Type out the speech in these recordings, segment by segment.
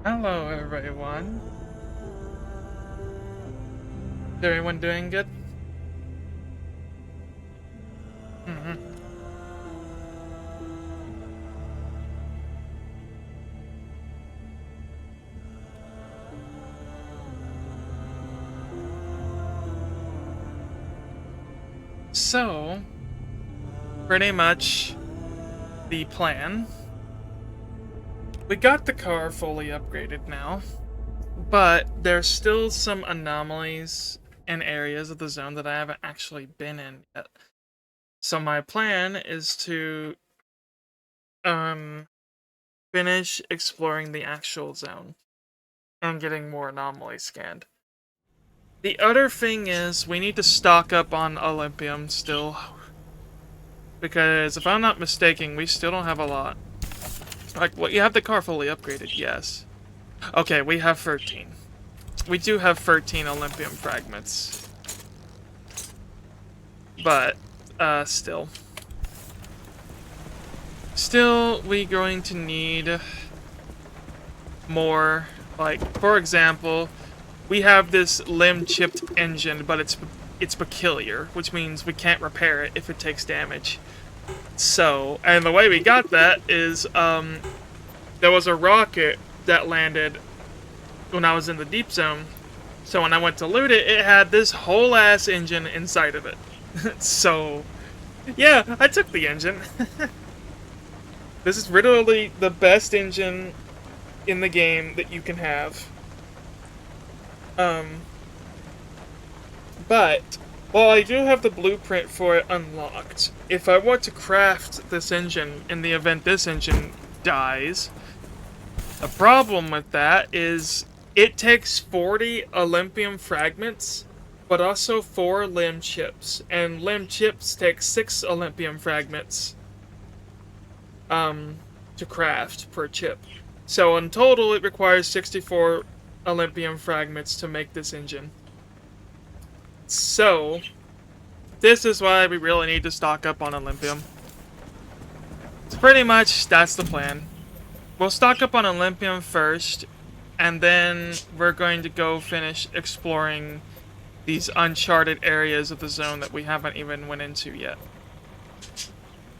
Hello, everyone. Is everyone doing good? hmm So, pretty much the plan. We got the car fully upgraded now, but there's still some anomalies and areas of the zone that I haven't actually been in yet. So my plan is to um finish exploring the actual zone and getting more anomalies scanned. The other thing is we need to stock up on Olympium still, because if I'm not mistaken, we still don't have a lot. Like, well, you have the car fully upgraded, yes. Okay, we have 13. We do have 13 Olympium fragments. But, still. Still, we're going to need more. Like, for example, we have this limb-chipped engine, but it's peculiar, which means we can't repair it if it takes damage. So, and the way we got that is, there was a rocket that landed when I was in the deep zone. So when I went to loot it, it had this whole ass engine inside of it. So, yeah, I took the engine. This is literally the best engine in the game that you can have. But while I do have the blueprint for it unlocked, if I want to craft this engine in the event this engine dies, the problem with that is it takes 40 Olympium fragments, but also 4 limb chips, and limb chips take 6 Olympium fragments to craft per chip. So in total, it requires 64 Olympium fragments to make this engine. So, this is why we really need to stock up on Olympium. So pretty much, that's the plan. We'll stock up on Olympium first, and then we're going to go finish exploring these uncharted areas of the zone that we haven't even went into yet.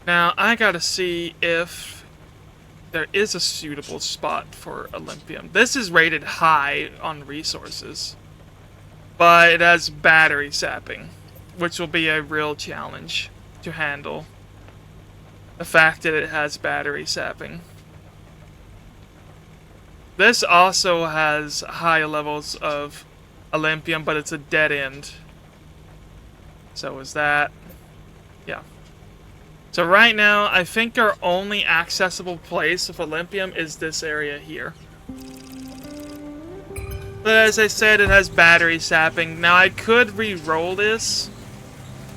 Now, I gotta see if there is a suitable spot for Olympium. This is rated high on resources, but it has battery sapping, which will be a real challenge to handle. The fact that it has battery sapping. This also has high levels of Olympium, but it's a dead end. So is that. Yeah. So right now, I think our only accessible place of Olympium is this area here. But as I said, it has battery sapping. Now I could re-roll this,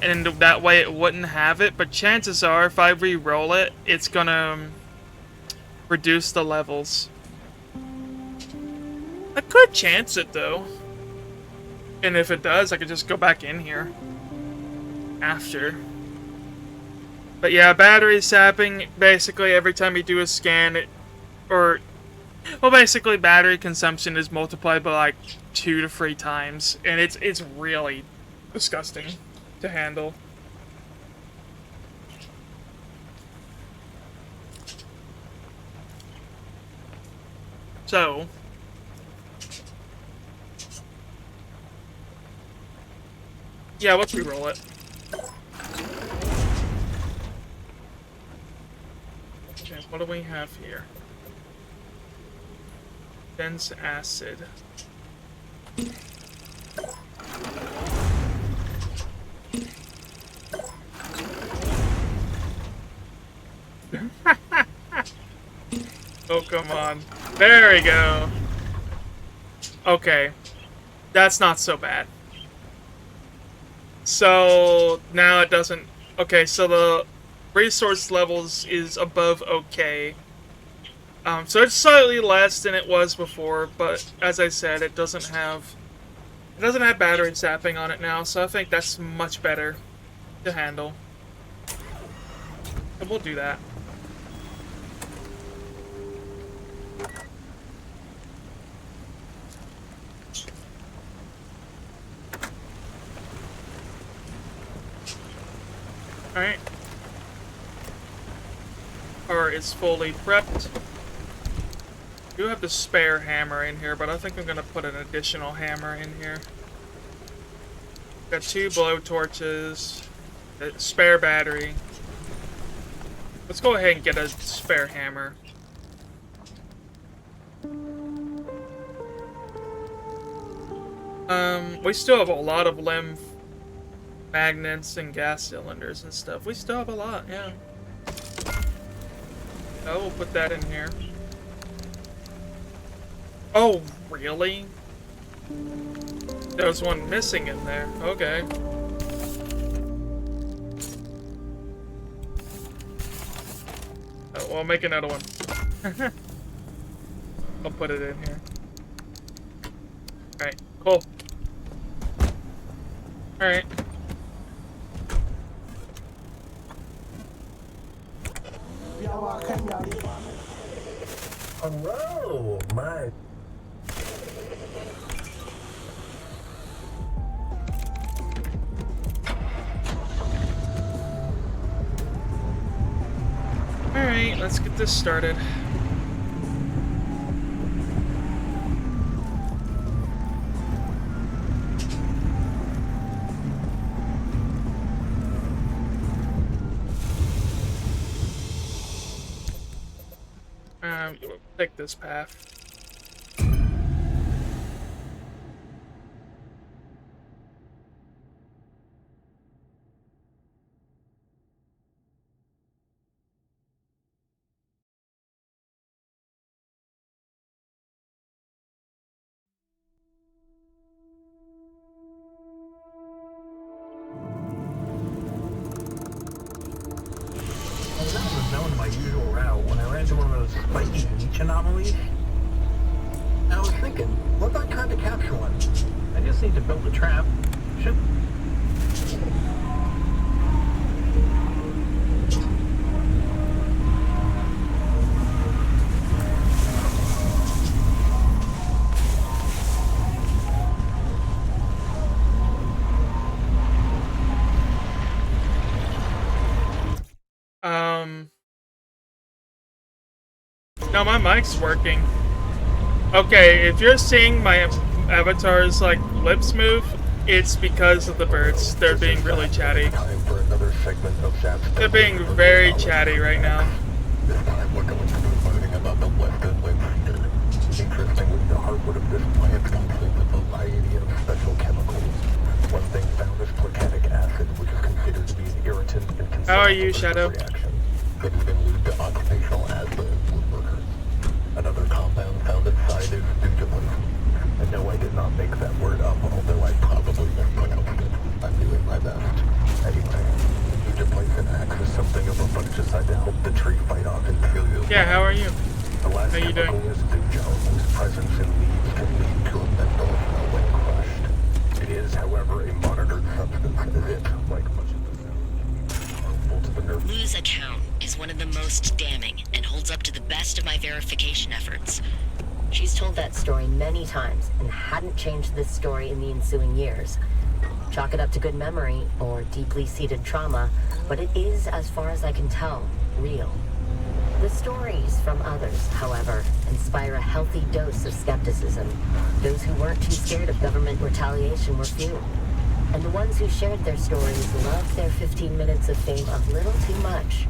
and that way it wouldn't have it, but chances are if I re-roll it, it's gonna reduce the levels. I could chance it though. And if it does, I could just go back in here after. But yeah, battery sapping, basically every time you do a scan, well, basically battery consumption is multiplied by like 2 to 3 times, and it's really disgusting to handle. So, yeah, let's re-roll it. Okay, what do we have here? Dense acid. Oh, come on. There we go. Okay. That's not so bad. So, now it doesn't... Okay, so the resource levels is above okay. So it's slightly less than it was before, but as I said, it doesn't have battery sapping on it now, so I think that's much better to handle. And we'll do that. Alright. Car is fully prepped. I do have the spare hammer in here, but I think I'm gonna put an additional hammer in here. Got 2 blow torches, a spare battery. Let's go ahead and get a spare hammer. We still have a lot of limb magnets and gas cylinders and stuff. We still have a lot, yeah. I will put that in here. Oh, really? There was one missing in there. Okay. Oh, well, I'll make another one. I'll put it in here. Alright, cool. Alright. Hello, my. Alright, let's get this started. Take this path. As I was knowing my usual route when I ran into one of those spiky beach anomalies. I was thinking, what if I tried to capture one? I just need to build a trap. Should. No, my mic's working. Okay, if you're seeing my avatar's like lips move, it's because of the birds. They're being really chatty. They're being very chatty right now. This time we're going to be learning about the Western Limb. Interestingly, the heartwood of this plant contains a variety of special chemicals. One thing found is procatic acid, which is considered to be an irritant and considered How are you, Shadow? reaction. It has been linked to occupational asthma in woodworkers. Another compound found inside is dutaplex. I know I did not make that word up, although I probably mispronounced it. I'm doing my best. Anyway, dutaplex acts as something of a fungicide to help the tree fight off inferior. Yeah, how are you? The last How you chemical doing? is dugel, whose presence in leaves can lead to a menthol smell when crushed. It is, however, a monitored substance, as it, like much of the sound, can be harmful to the nervous. Lou's account is one of the most damning and holds up to the best of my verification efforts. She's told that story many times and hadn't changed this story in the ensuing years. Chalk it up to good memory or deeply seated trauma, but it is, as far as I can tell, real. The stories from others, however, inspire a healthy dose of skepticism. Those who weren't too scared of government retaliation were few. And the ones who shared their stories loved their 15 minutes of fame a little too much.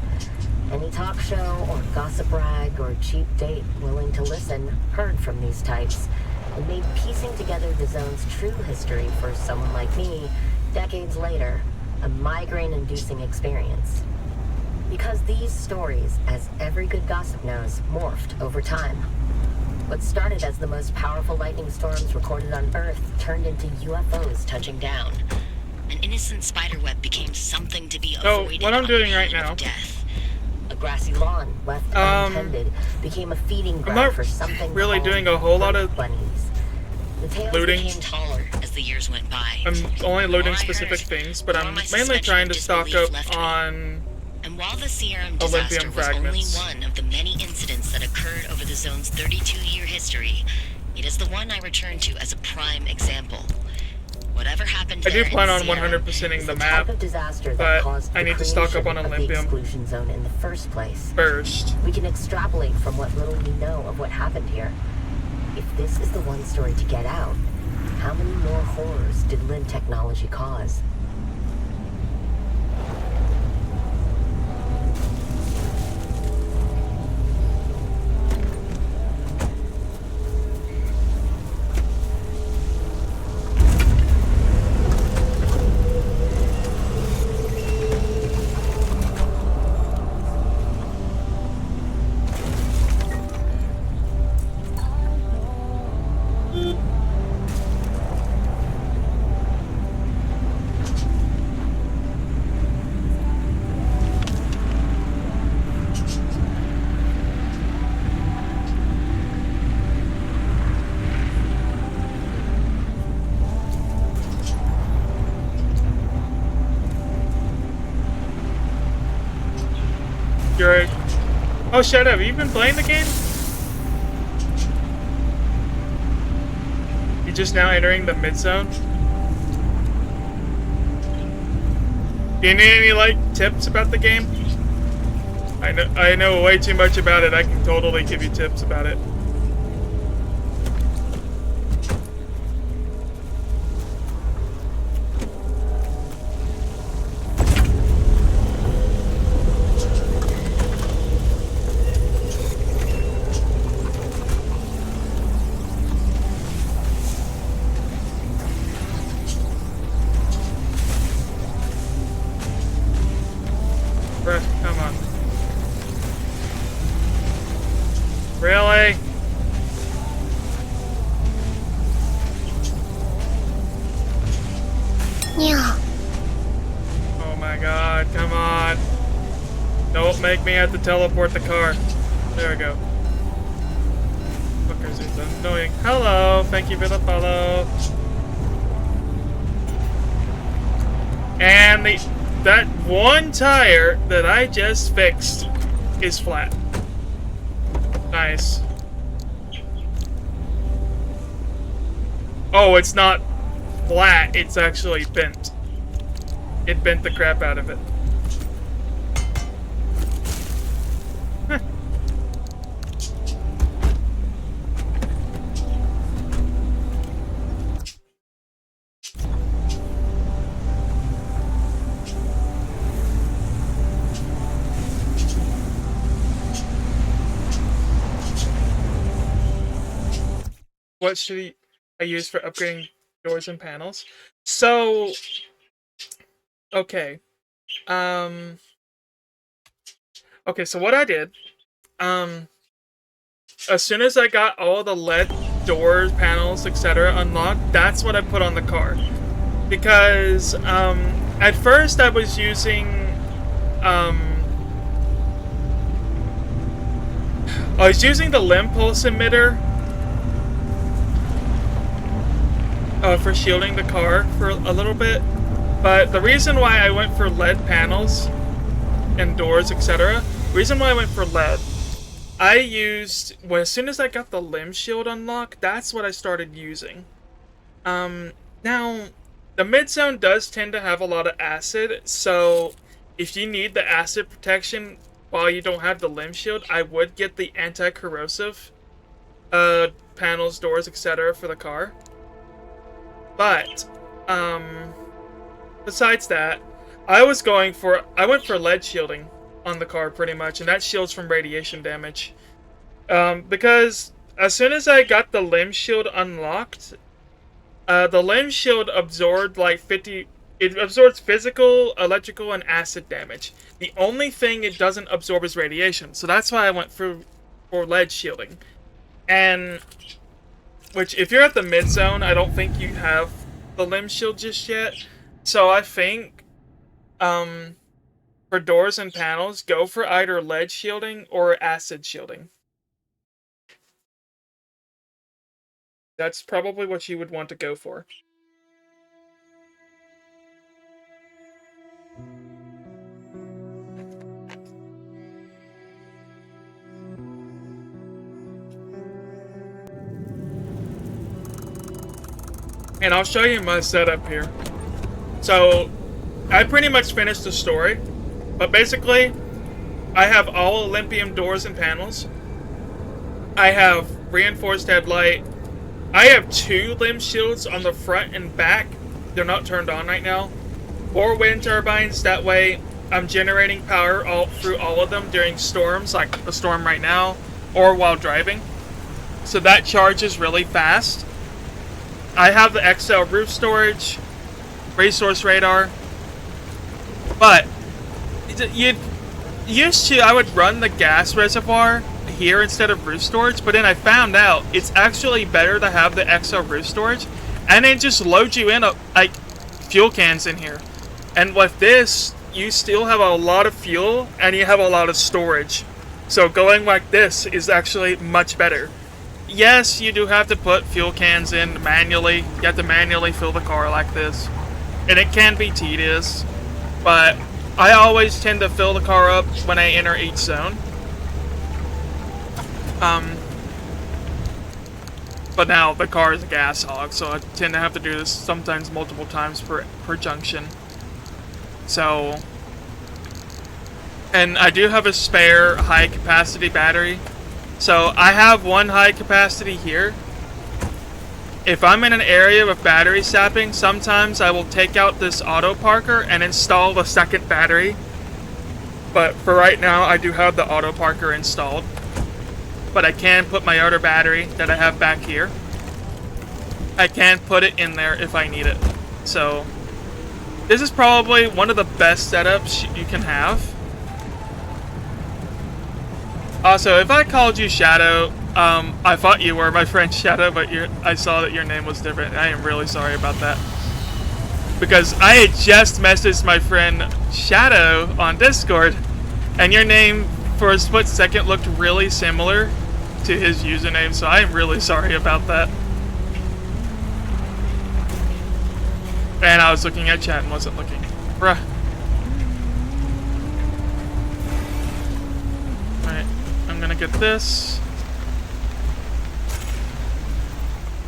Any talk show or gossip rag or cheap date willing to listen heard from these types and made piecing together the zone's true history for someone like me, decades later, a migraine-inducing experience. Because these stories, as every good gossip knows, morphed over time. What started as the most powerful lightning storms recorded on Earth turned into UFOs touching down. An innocent spiderweb became something to be avoided. So, what I'm doing on right pain of now... death. A grassy lawn, left untended, became a feeding I'm ground not for something really called doing a whole lot of bunnies. The tails looting. became taller as the years went by. I'm only The looting more I specific heard, things, but the I'm more my mainly suspicion trying of to stock disbelief up left me. on... And while the CRM Olympium disaster was fragments. only one of the many incidents that occurred over the zone's 32-year history, it is the one I return to as a prime example. Whatever happened I do there plan in on Sierra 100%ing is the the map, type of disaster that but caused I the need to stock up creation on of the Olympium exclusion zone in the first place. first. We can extrapolate from what little we know of what happened here. If this is the one story to get out, how many more horrors did Lin technology cause? You're... Oh, shut up. Have you been playing the game? You're just now entering the mid-zone? Do you need any, like, tips about the game? I know way too much about it. I can totally give you tips about it. Bruh, come on. Really? Yeah. Oh my god, come on. Don't make me have to teleport the car. There we go. Fuckers, it's annoying. Hello, thank you for the follow. And that one tire that I just fixed is flat. Nice. Oh, it's not flat, it's actually bent. It bent the crap out of it. What should I use for upgrading doors and panels? So, okay. Okay, so what I did, as soon as I got all the LED doors, panels, etc. unlocked, that's what I put on the car. Because, at first I was using, the limb pulse emitter for shielding the car for a little bit. But the reason why I went for LED panels and doors, etc., reason why I went for LED, I used, well, as soon as I got the limb shield unlocked, that's what I started using. Now, the mid-zone does tend to have a lot of acid, so if you need the acid protection while you don't have the limb shield, I would get the anti-corrosive panels, doors, etc. for the car. But, besides that, I went for LED shielding on the car pretty much, and that shields from radiation damage. Because as soon as I got the limb shield unlocked, the limb shield absorbed like 50. It absorbs physical, electrical, and acid damage. The only thing it doesn't absorb is radiation, so that's why I went for LED shielding. And which, if you're at the mid zone, I don't think you have the limb shield just yet. So I think, for doors and panels, go for either LED shielding or acid shielding. That's probably what you would want to go for. And I'll show you my setup here. So, I pretty much finished the story. But basically, I have all Olympium doors and panels. I have reinforced headlight. I have 2 limb shields on the front and back. They're not turned on right now. 4 wind turbines, that way I'm generating power through all of them during storms, like the storm right now, or while driving. So that charges really fast. I have the XL roof storage, resource radar, but I would run the gas reservoir here instead of roof storage, but then I found out it's actually better to have the XL roof storage and then just load you in like fuel cans in here. And with this, you still have a lot of fuel and you have a lot of storage. So going like this is actually much better. Yes, you do have to put fuel cans in manually. You have to manually fill the car like this. And it can be tedious, but I always tend to fill the car up when I enter each zone. But now the car is a gas hog, so I tend to have to do this sometimes multiple times per junction. So, and I do have a spare high capacity battery. So I have 1 high capacity here. If I'm in an area with battery sapping, sometimes I will take out this auto parker and install the second battery. But for right now, I do have the auto parker installed. But I can put my other battery that I have back here. I can put it in there if I need it. So, this is probably one of the best setups you can have. Also, if I called you Shadow, I thought you were my friend Shadow, but I saw that your name was different. I am really sorry about that. Because I had just messaged my friend Shadow on Discord, and your name for a split second looked really similar to his username, so I am really sorry about that. And I was looking at chat and wasn't looking. Bruh. Alright, I'm gonna get this.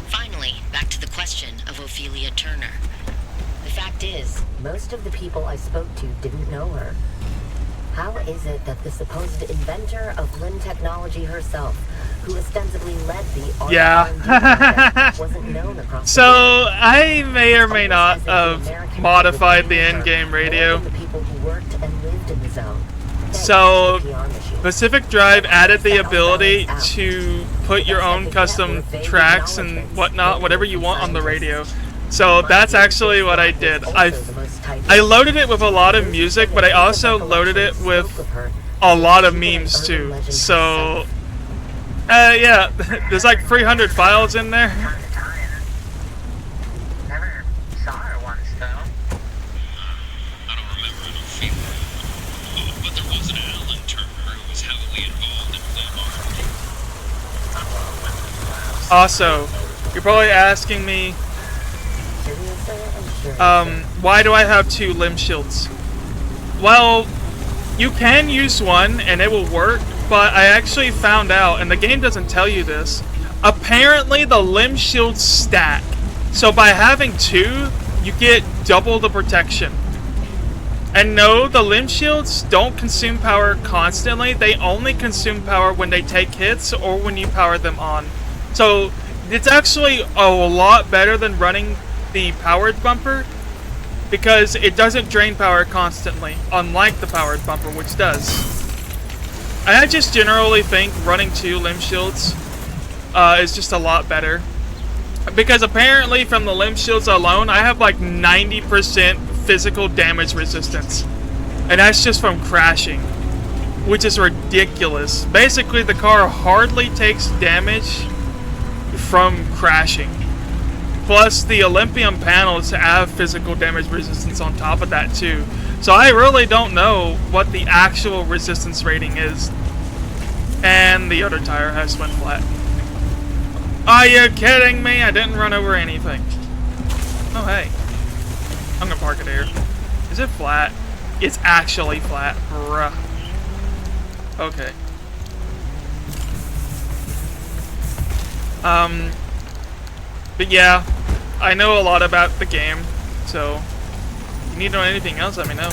Finally, back to the question of Ophelia Turner. The fact is, most of the people I spoke to didn't know her. How is it that the supposed inventor of limb technology herself, who ostensibly led the R&D wasn't known across so the I may or may not have modified the in-game radio. The people who worked and lived in the zone. So Pacific Drive added the ability to put your own custom tracks and whatnot, whatever you want on the radio. So that's actually what I did. I loaded it with a lot of music, but I also loaded it with a lot of memes too. So, yeah, there's like 300 files in there. Never saw her once, though. I don't remember an Ophelia. But there was an Alan Turner who was heavily involved in flame art. Also, you're probably asking me, why do I have 2 limb shields? Well, you can use one and it will work, but I actually found out, and the game doesn't tell you this, apparently the limb shields stack. So by having 2, you get double the protection. And no, the limb shields don't consume power constantly, they only consume power when they take hits or when you power them on. So it's actually a lot better than running the powered bumper, because it doesn't drain power constantly, unlike the powered bumper, which does. I just generally think running 2 limb shields is just a lot better, because apparently from the limb shields alone, I have like 90% physical damage resistance, and that's just from crashing, which is ridiculous. Basically, the car hardly takes damage from crashing. Plus, the Olympium panels have physical damage resistance on top of that, too. So I really don't know what the actual resistance rating is. And the other tire has went flat. Are you kidding me? I didn't run over anything. Oh, hey. I'm gonna park it here. Is it flat? It's actually flat. Bruh. Okay. But yeah, I know a lot about the game, so if you need to know anything else, let me know.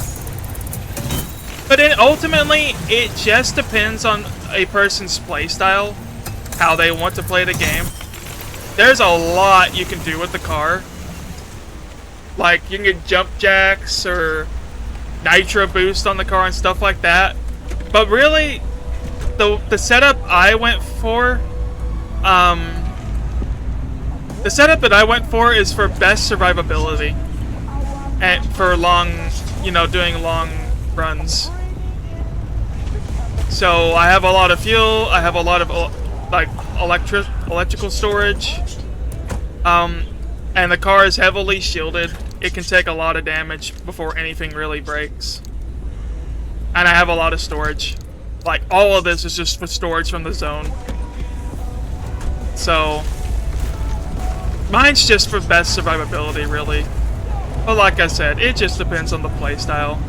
But ultimately, it just depends on a person's playstyle, how they want to play the game. There's a lot you can do with the car. Like, you can get jump jacks or nitro boost on the car and stuff like that. But really, the setup I went for, the setup that I went for is for best survivability. And for long, you know, doing long runs. So I have a lot of fuel, I have a lot of like electrical storage. And the car is heavily shielded. It can take a lot of damage before anything really breaks. And I have a lot of storage. Like, all of this is just for storage from the zone. So mine's just for best survivability, really. But like I said, it just depends on the playstyle.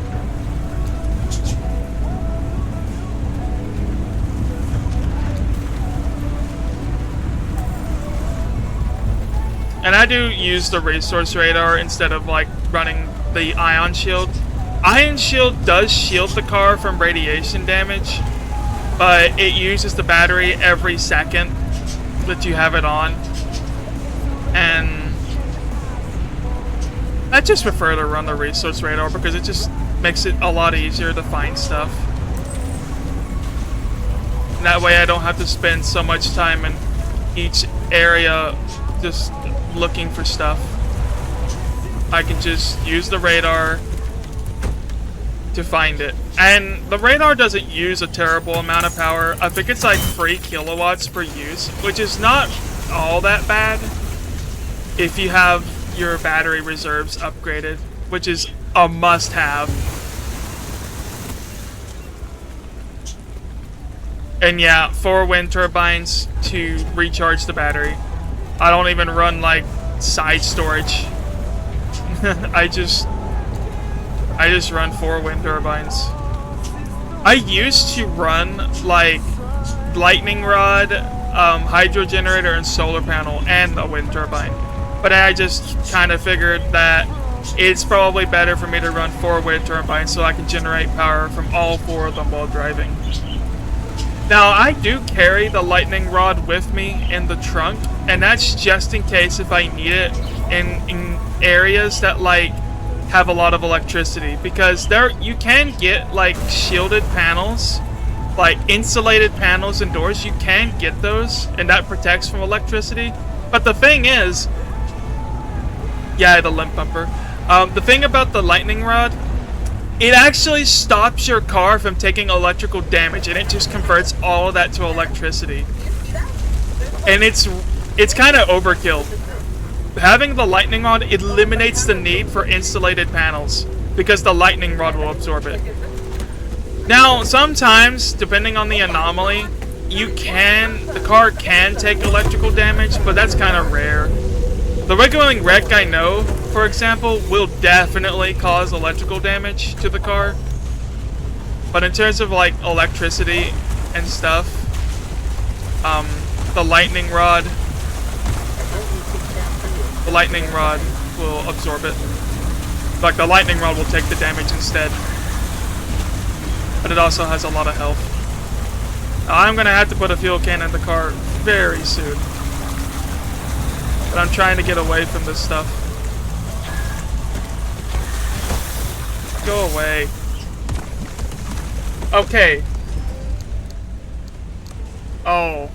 And I do use the resource radar instead of like running the ion shield. Ion shield does shield the car from radiation damage, but it uses the battery every second that you have it on. And I just prefer to run the resource radar because it just makes it a lot easier to find stuff. And that way I don't have to spend so much time in each area just looking for stuff. I can just use the radar to find it. And the radar doesn't use a terrible amount of power. I think it's like 3 kilowatts per use, which is not all that bad if you have your battery reserves upgraded, which is a must-have. And yeah, 4 wind turbines to recharge the battery. I don't even run like side storage. I just run 4 wind turbines. I used to run like lightning rod, hydro generator, and solar panel, and a wind turbine. But I just kind of figured that it's probably better for me to run 4 wind turbines so I can generate power from all 4 of them while driving. Now, I do carry the lightning rod with me in the trunk, and that's just in case if I need it in areas that like have a lot of electricity, because there you can get like shielded panels, like insulated panels and doors. You can get those, and that protects from electricity. But the thing is, yeah, the limp bumper. The thing about the lightning rod, it actually stops your car from taking electrical damage, and it just converts all of that to electricity. And it's kind of overkill. Having the lightning rod eliminates the need for insulated panels, because the lightning rod will absorb it. Now, sometimes, depending on the anomaly, the car can take electrical damage, but that's kind of rare. The regular wreck I know, for example, will definitely cause electrical damage to the car. But in terms of like electricity and stuff, the lightning rod will absorb it. Like, the lightning rod will take the damage instead. But it also has a lot of health. I'm gonna have to put a fuel can in the car very soon. But I'm trying to get away from this stuff. Go away. Okay. Oh.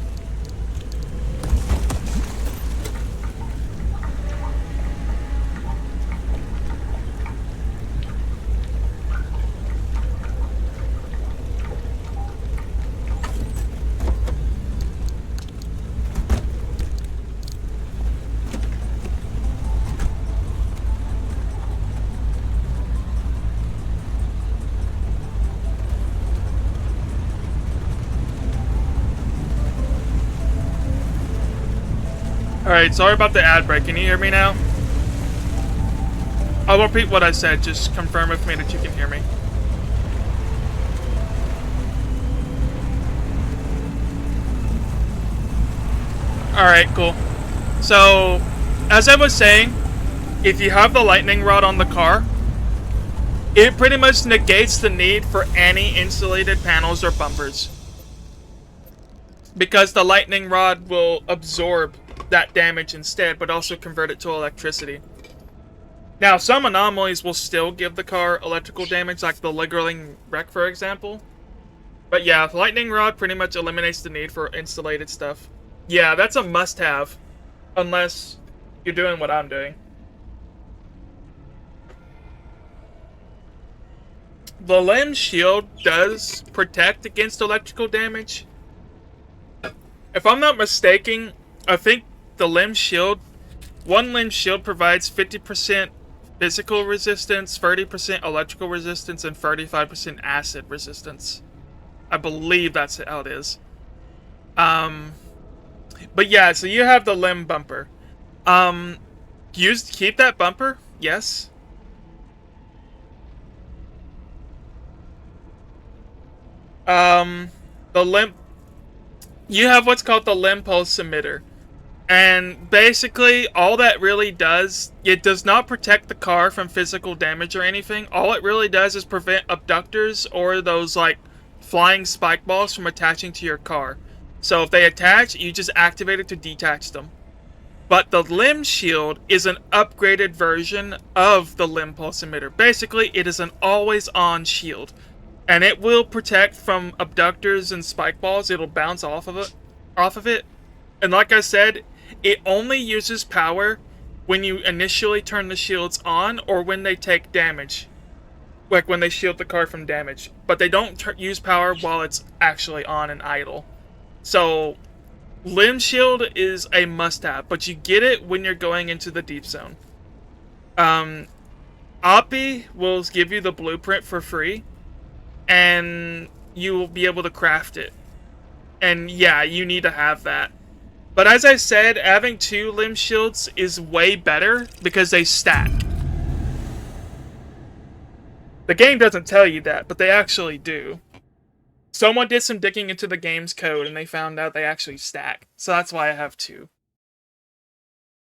Alright, sorry about the ad break. Can you hear me now? I'll repeat what I said. Just confirm with me that you can hear me. Alright, cool. So, as I was saying, if you have the lightning rod on the car, it pretty much negates the need for any insulated panels or bumpers. Because the lightning rod will absorb that damage instead, but also convert it to electricity. Now, some anomalies will still give the car electrical damage, like the Liggerling wreck, for example. But yeah, the lightning rod pretty much eliminates the need for insulated stuff. Yeah, that's a must-have, unless you're doing what I'm doing. The limb shield does protect against electrical damage. If I'm not mistaken, I think the limb shield, one limb shield provides 50% physical resistance, 30% electrical resistance, and 35% acid resistance. I believe that's how it is. But yeah, so you have the limb bumper. Keep that bumper, yes. The limb, you have what's called the limb pulse emitter. And basically, all that really does, it does not protect the car from physical damage or anything. All it really does is prevent abductors or those, like, flying spike balls from attaching to your car. So if they attach, you just activate it to detach them. But the limb shield is an upgraded version of the limb pulse emitter. Basically, it is an always-on shield. And it will protect from abductors and spike balls. It'll bounce off of it. And like I said, it only uses power when you initially turn the shields on or when they take damage. Like when they shield the car from damage. But they don't use power while it's actually on and idle. So, limb shield is a must-have, but you get it when you're going into the deep zone. Oppie will give you the blueprint for free, and you will be able to craft it. And yeah, you need to have that. But as I said, having 2 limb shields is way better because they stack. The game doesn't tell you that, but they actually do. Someone did some digging into the game's code and they found out they actually stack. So that's why I have 2.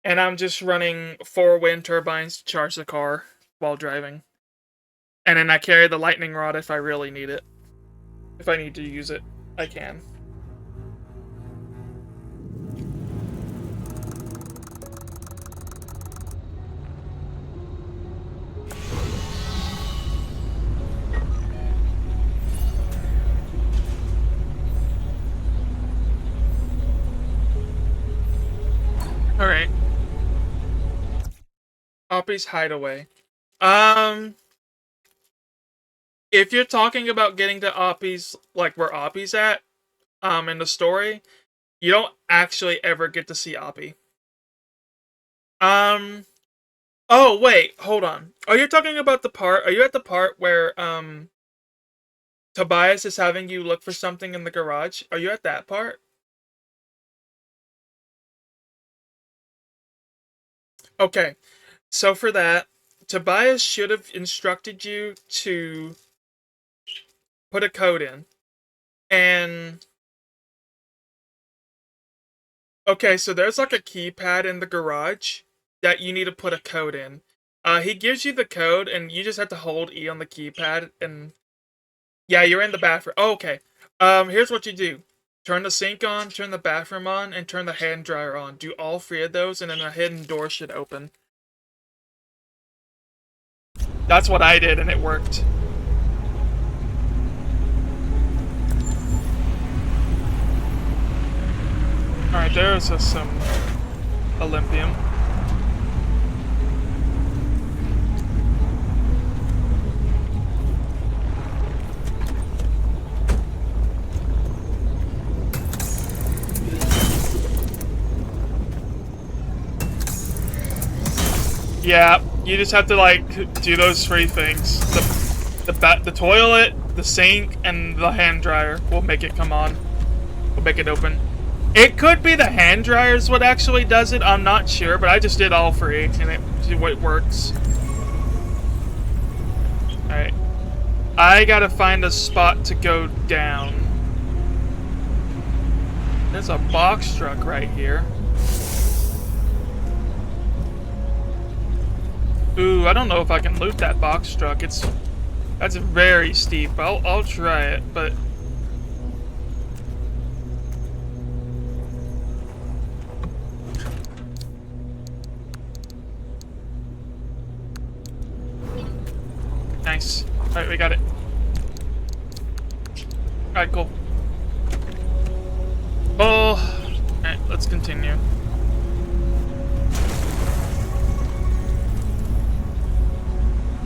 And I'm just running 4 wind turbines to charge the car while driving. And then I carry the lightning rod if I really need it. If I need to use it, I can. Alright. Oppie's Hideaway. If you're talking about getting to Oppie's, like where Oppie's at, in the story, you don't actually ever get to see Oppie. Oh, wait, hold on. Are you talking about the part, are you at the part where, Tobias is having you look for something in the garage? Are you at that part? Okay, so for that, Tobias should have instructed you to put a code in. And okay, so there's like a keypad in the garage that you need to put a code in. He gives you the code and you just have to hold E on the keypad and yeah, you're in the bathroom. Oh, okay. Here's what you do. Turn the sink on, turn the bathroom on, and turn the hand dryer on. Do all 3 of those and then a hidden door should open. That's what I did and it worked. Alright, there's some Olympium. Yeah, you just have to like do those 3 things. The toilet, the sink, and the hand dryer will make it come on. Will make it open. It could be the hand dryer is what actually does it, I'm not sure, but I just did all 3 and it works. Alright. I gotta find a spot to go down. There's a box truck right here. Ooh, I don't know if I can loot that box truck. That's very steep. I'll try it, but nice. Alright, we got it. Alright, cool. Oh, alright, let's continue.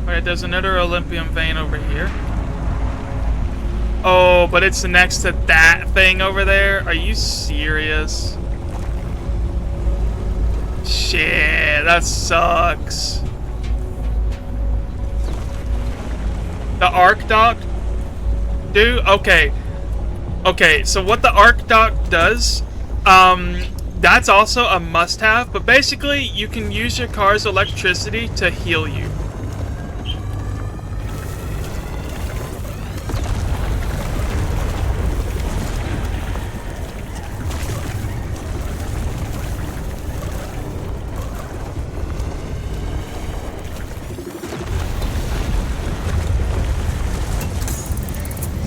Alright, there's another Olympium vein over here. Oh, but it's next to that thing over there? Are you serious? Shit, that sucks. The arc dock? Dude, okay. Okay, so what the arc dock does, that's also a must-have, but basically you can use your car's electricity to heal you.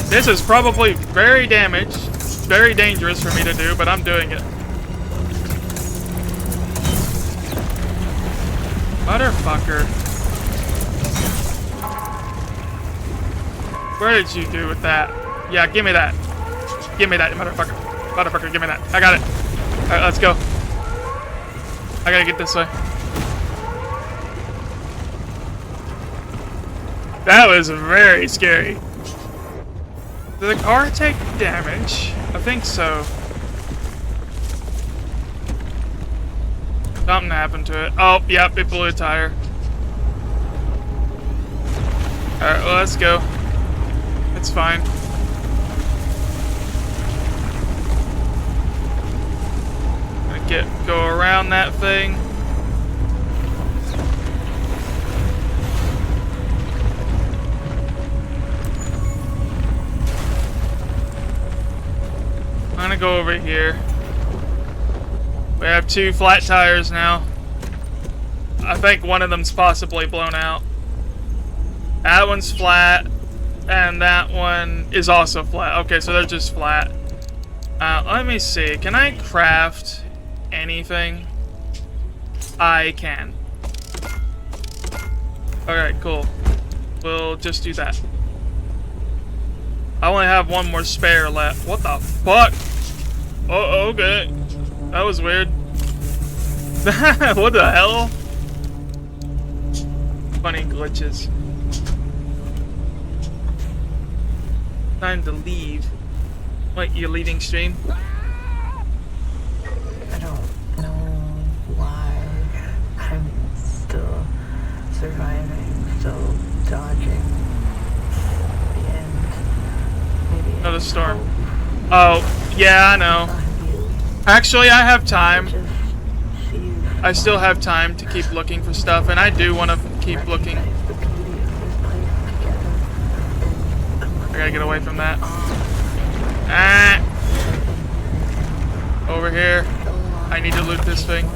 This is probably very damaged, very dangerous for me to do, but I'm doing it. Motherfucker. What did you do with that? Yeah, give me that. Give me that, motherfucker. Motherfucker, give me that. I got it. Alright, let's go. I gotta get this way. That was very scary. Did the car take damage? I think so. Something happened to it. Oh, yep, it blew a tire. Alright, well, let's go. It's fine. Go around that thing. I'm gonna go over here. We have 2 flat tires now. I think one of them's possibly blown out. That one's flat, and that one is also flat. Okay, so they're just flat. Let me see. Can I craft anything? I can. Alright, cool. We'll just do that. I only have one more spare left. What the fuck? Oh, okay. That was weird. What the hell? Funny glitches. Time to leave. Wait, you're leaving stream? I don't know why I'm still surviving, still dodging the end. Maybe Another storm. Oh, yeah, I know. Actually, I have time. I still have time to keep looking for stuff, and I do want to keep looking. I gotta get away from that. Ah! Over here. I need to loot this thing.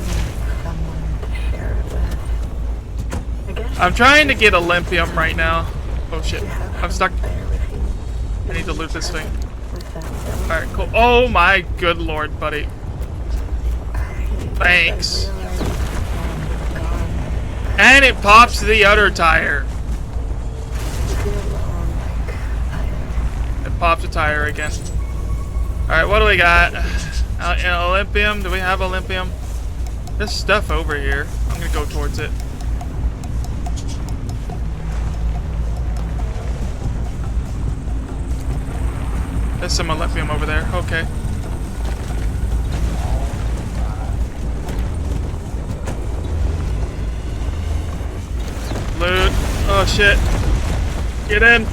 I'm trying to get Olympium right now. Oh shit. I'm stuck. I need to loot this thing. Alright, cool. Oh my good lord, buddy. Thanks. And it pops the other tire. It pops a tire again. Alright, what do we got? Olympium? Do we have Olympium? There's stuff over here. I'm gonna go towards it. There's some Olympium over there. Okay. Loot. Oh shit. Get in.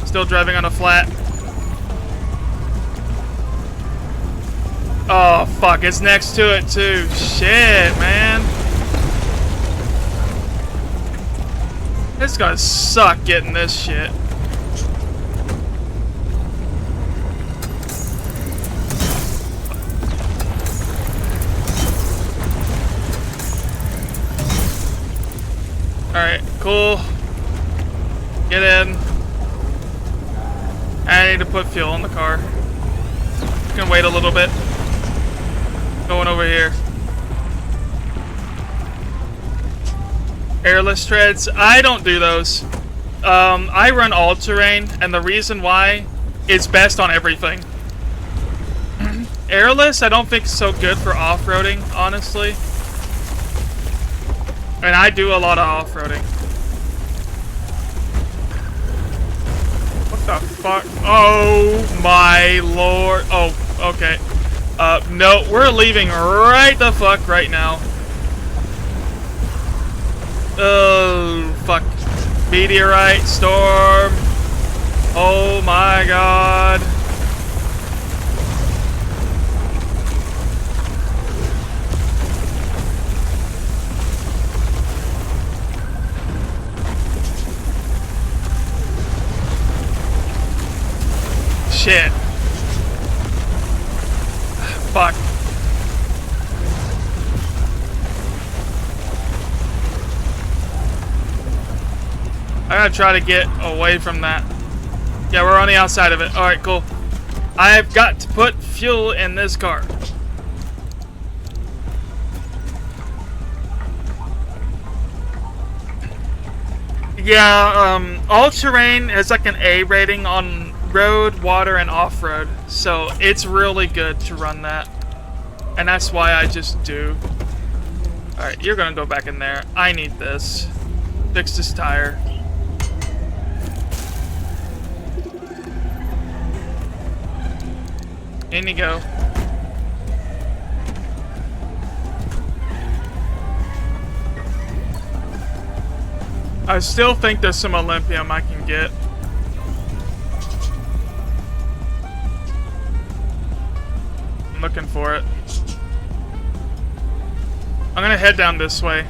Still driving on a flat. Oh fuck, it's next to it too. Shit, man. It's gonna suck getting this shit. cool. Get in. I need to put fuel in the car. You can wait a little bit. Going over here. Airless treads. I don't do those. I run all-terrain, and the reason why is best on everything. Airless, I don't think is so good for off-roading, honestly. And I do a lot of off-roading. What the fuck? Oh my lord. Oh, okay. No, we're leaving right the fuck right now. Oh, fuck. Meteorite storm. Oh my god. Shit. Fuck. I gotta try to get away from that. Yeah, we're on the outside of it. Alright, cool. I've got to put fuel in this car. Yeah, all-terrain has like an A rating on road, water, and off-road. So it's really good to run that. And that's why I just do. Alright, you're gonna go back in there. I need this. Fix this tire. In you go. I still think there's some Olympium I can get. I'm looking for it. I'm gonna head down this way.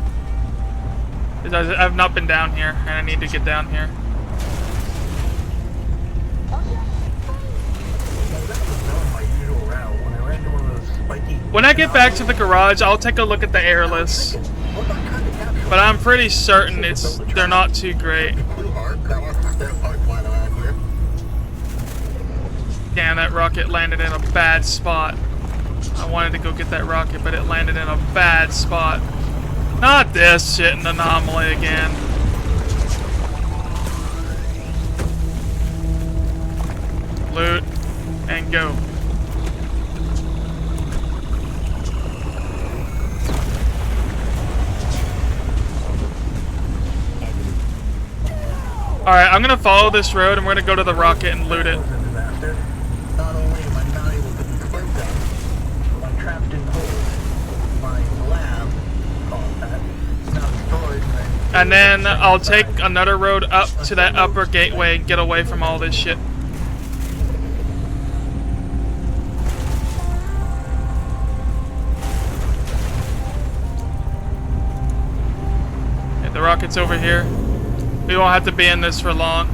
I've not been down here, and I need to get down here. When I get back to the garage, I'll take a look at the airless. But I'm pretty certain they're not too great. Damn, that rocket landed in a bad spot. I wanted to go get that rocket, but it landed in a bad spot. Not this shit, an anomaly again. Loot and go. Alright, I'm gonna follow this road and we're gonna go to the rocket and loot it. Not only am I not able to confirm that, I'm trapped in holes. My lab, now destroyed. And then I'll take another road up to that upper gateway and get away from all this shit. Okay, the rocket's over here. We won't have to be in this for long.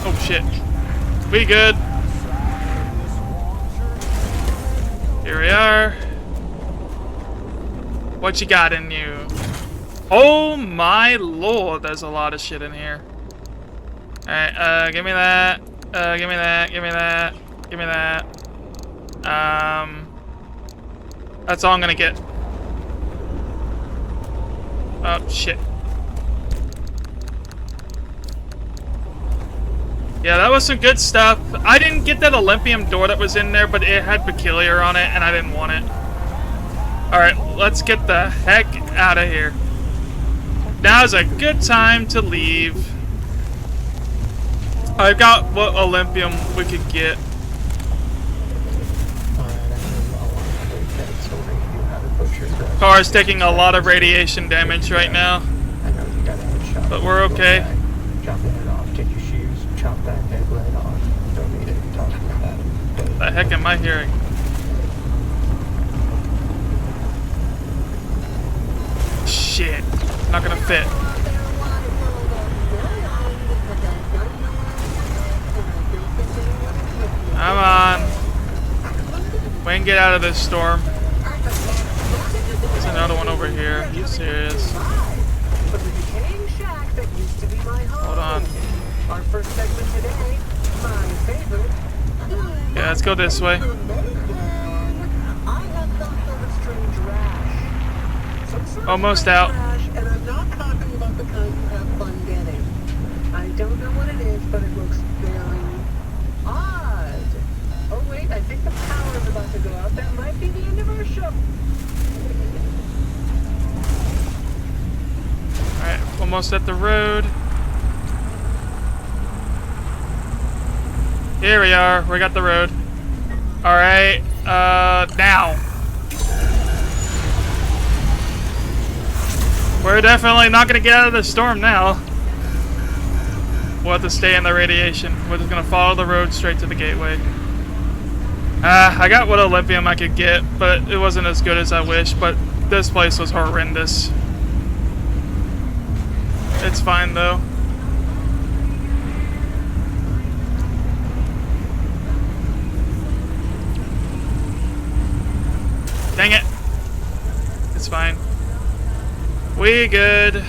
Oh shit. We good. Here we are. What you got in you? Oh my lord, there's a lot of shit in here. Alright, give me that. Give me that, give me that, give me that. That's all I'm gonna get. Oh, shit. Yeah, that was some good stuff. I didn't get that Olympium door that was in there, but it had Peculiar on it, and I didn't want it. Alright, let's get the heck out of here. Now's a good time to leave. I've got what Olympium we could get. Car's taking a lot of radiation damage right now, but we're okay. Chop the head off, take your shoes, chop that head right off. Don't need it, talk about that. What the heck am I hearing? Shit, not gonna fit. Come on. We can get out of this storm. There's another one over here. Are you serious? my favorite. Yeah, let's go this way. I have some sort of strange rash. Some sort of Almost strange out. rash, and I'm not talking about the kind you have fun getting. I don't know what it is, but it looks very odd. Oh wait, I think the power is about to go out. That might be the end of our show. Alright, almost at the road. Here we are. We got the road. Alright, now. We're definitely not gonna get out of the storm now. We'll have to stay in the radiation. We're just gonna follow the road straight to the gateway. I got what Olympium I could get, but it wasn't as good as I wish, but this place was horrendous. It's fine though. Dang it. It's fine. We good.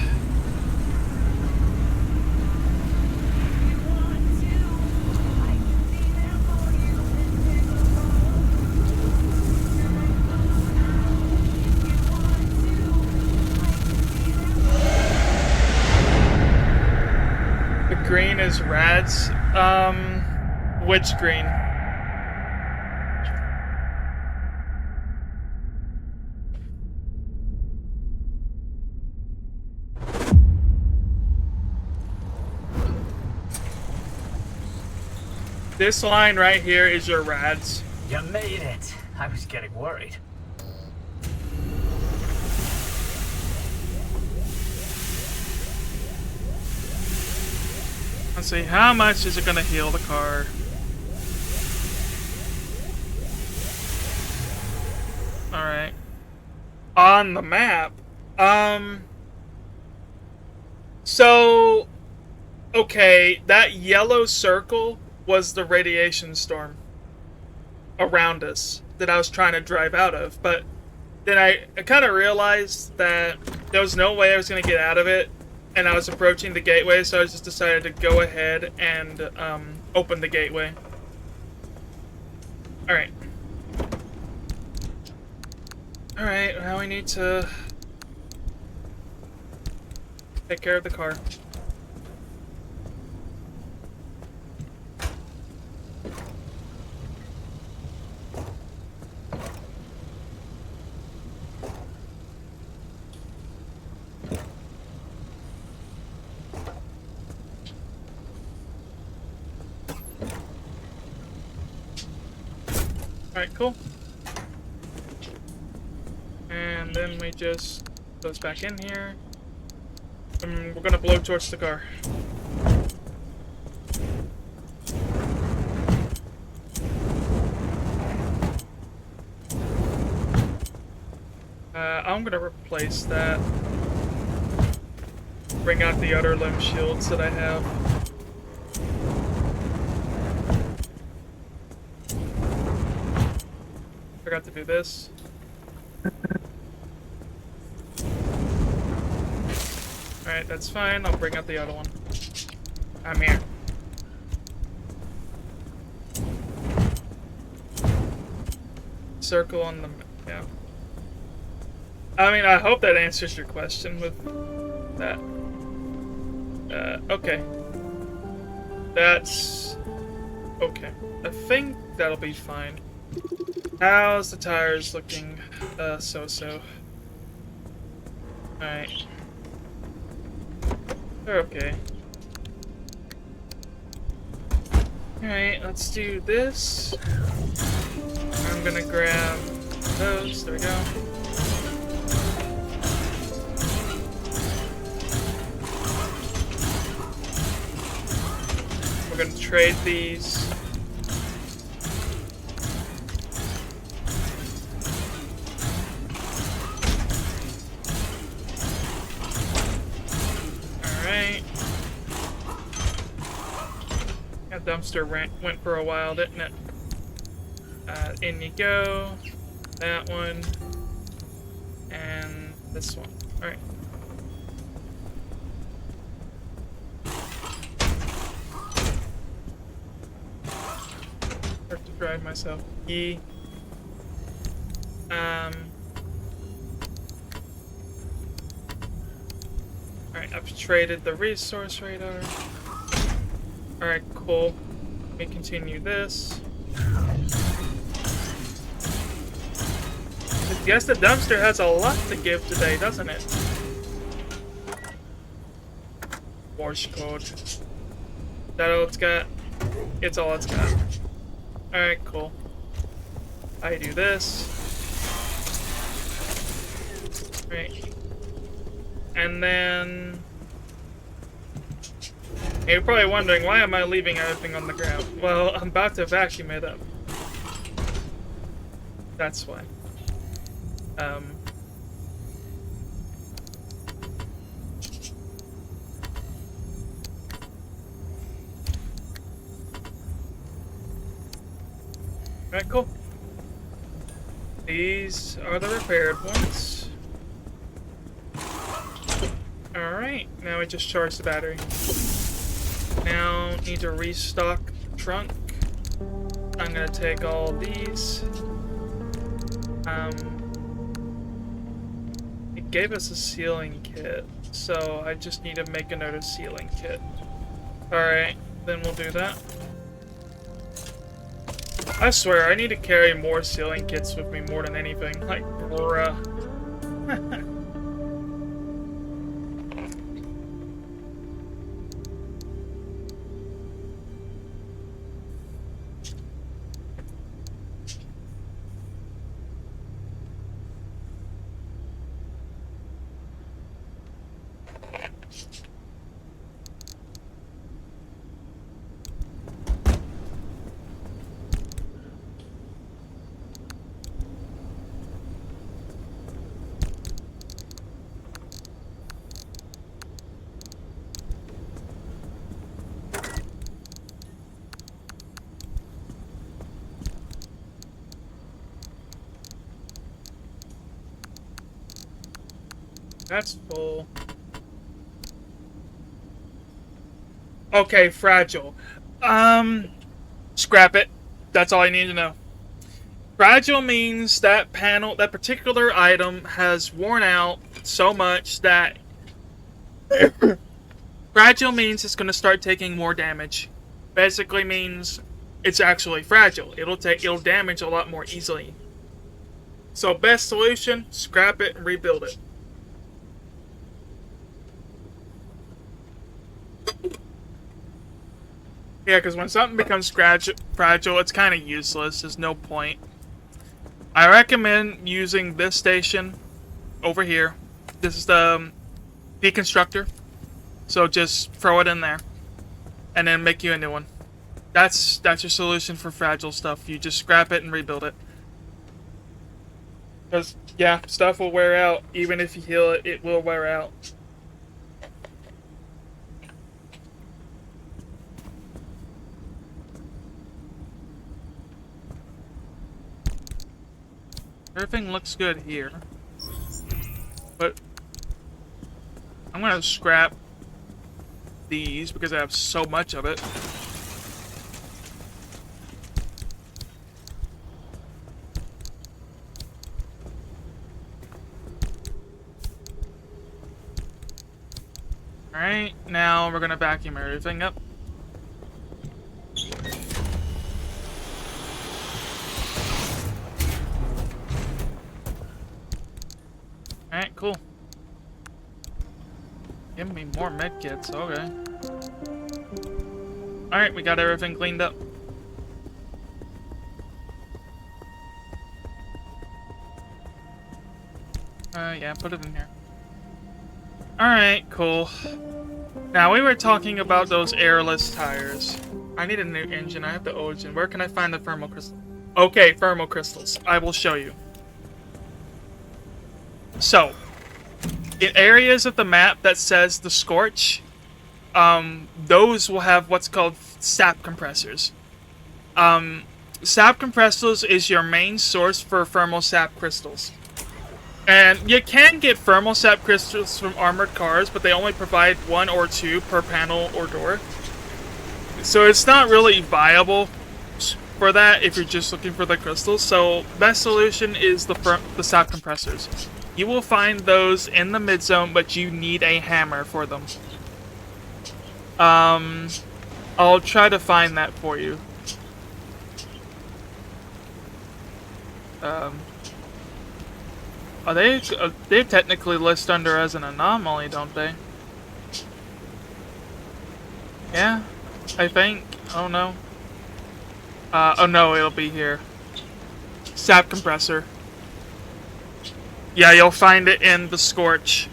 The green is rads. Which green? This line right here is your rads. You made it. I was getting worried. Let's see, how much is it gonna heal the car? Alright. On the map, so, okay, that yellow circle was the radiation storm around us that I was trying to drive out of, but then I kind of realized that there was no way I was going to get out of it, and I was approaching the gateway, so I just decided to go ahead and open the gateway. Alright. Alright, now we need to take care of the car. Alright, cool. And then we just goes back in here. And we're gonna blow torch the car. I'm gonna replace that. Bring out the outer limb shields that I have. Forgot to do this. Alright, that's fine. I'll bring out the other one. I'm here. Circle on the... yeah. I mean, I hope that answers your question with that. Okay. That's... okay. I think that'll be fine. How's the tires looking? So-so. Alright. They're okay. Alright, let's do this. I'm gonna grab those. There we go. We're gonna trade these. Alright. That dumpster went for a while, didn't it? In you go. That one. And this one. Alright. distracted myself. E. Alright, I've traded the resource radar. Alright, cool. Let me continue this. I guess the dumpster has a lot to give today, doesn't it? Morse code. Is that all it's got? It's all it's got. Alright, cool. I do this. Right. And then... You're probably wondering, why am I leaving everything on the ground? Well, I'm about to vacuum it up. That's why. Alright, cool. These are the repaired ones. Alright, now we just charge the battery. Now, need to restock the trunk. I'm gonna take all these. It gave us a sealing kit, so I just need to make another sealing kit. Alright, then we'll do that. I swear, I need to carry more sealing kits with me more than anything. Like, bruh. That's full. Okay, fragile. Scrap it. That's all I need to know. Fragile means that panel, that particular item has worn out so much that... Fragile means it's going to start taking more damage. Basically means it's actually fragile. It'll damage a lot more easily. So best solution, scrap it and rebuild it. Yeah, because when something becomes fragile, it's kind of useless. There's no point. I recommend using this station over here. This is the deconstructor. So just throw it in there. And then make you a new one. That's your solution for fragile stuff. You just scrap it and rebuild it. Because, yeah, stuff will wear out. Even if you heal it, it will wear out. Everything looks good here, but I'm gonna scrap these because I have so much of it. Alright, now we're gonna vacuum everything up. Alright, cool. Give me more medkits, okay. Alright, we got everything cleaned up. Yeah, put it in here. Alright, cool. Now, we were talking about those airless tires. I need a new engine. I have the old engine. Where can I find the thermal crystal? Okay, thermal crystals. I will show you. So, in areas of the map that says the Scorch, those will have what's called sap compressors. Sap compressors is your main source for thermal sap crystals. And you can get thermal sap crystals from armored cars, but they only provide 1 or 2 per panel or door. So it's not really viable for that if you're just looking for the crystals. So best solution is the sap compressors. You will find those in the mid zone, but you need a hammer for them. I'll try to find that for you. Are they technically list under as an anomaly, don't they? Yeah, I think. Oh no. Oh no, it'll be here. Sap compressor. Yeah, you'll find it in the Scorch.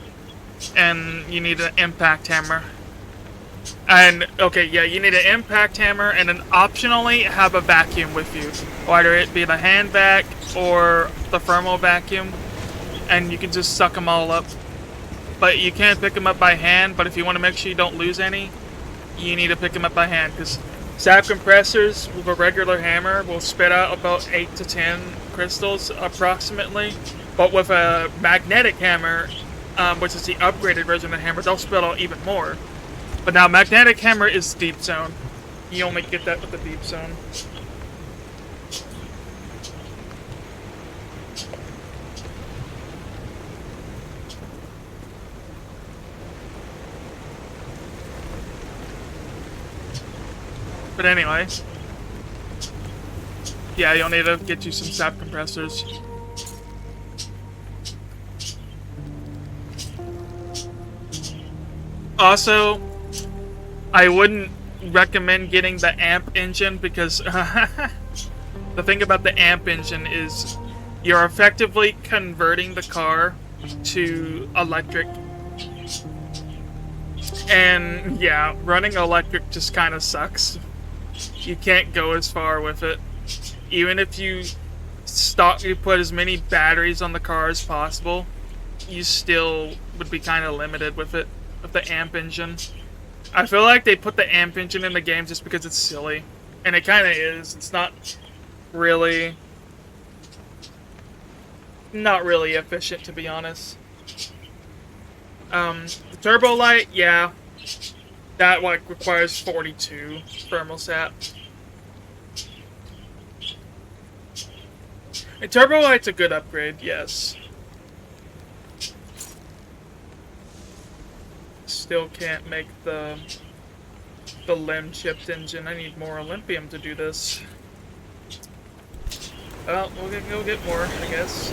And you need an impact hammer. And, okay, yeah, you need an impact hammer and then optionally have a vacuum with you. Whether it be the hand vac or the thermal vacuum. And you can just suck them all up. But you can't pick them up by hand, but if you want to make sure you don't lose any, you need to pick them up by hand. Because sap compressors with a regular hammer will spit out about 8 to 10 crystals approximately. But with a magnetic hammer, which is the upgraded version of the hammer, they'll spit out even more. But now magnetic hammer is deep zone. You only get that with the deep zone. But anyway, yeah, you'll need to get you some sap compressors. Also, I wouldn't recommend getting the amp engine because the thing about the amp engine is you're effectively converting the car to electric. And yeah, running electric just kind of sucks. You can't go as far with it. Even if you put as many batteries on the car as possible, you still would be kind of limited with it, with the amp engine. I feel like they put the amp engine in the game just because it's silly. And it kind of is. It's not really efficient, to be honest. The turbo light, yeah. That like requires 42 thermal sap. A turbo light's a good upgrade, yes. Still can't make the limb chipped engine. I need more Olympium to do this. Well, we'll go get more, I guess.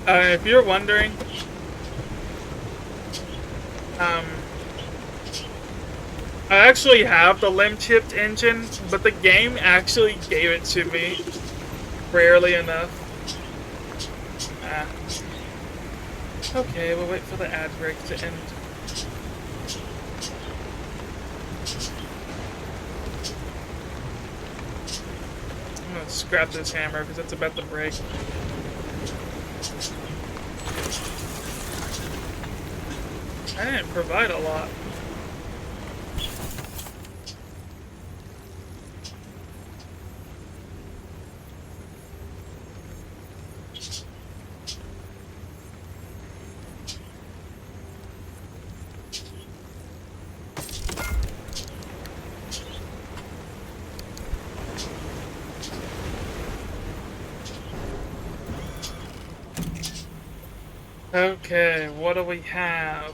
If you're wondering, I actually have the limb chipped engine, but the game actually gave it to me rarely enough. Okay, we'll wait for the ad break to end. I'm gonna scrap this hammer because it's about to break. I didn't provide a lot. Okay, what do we have?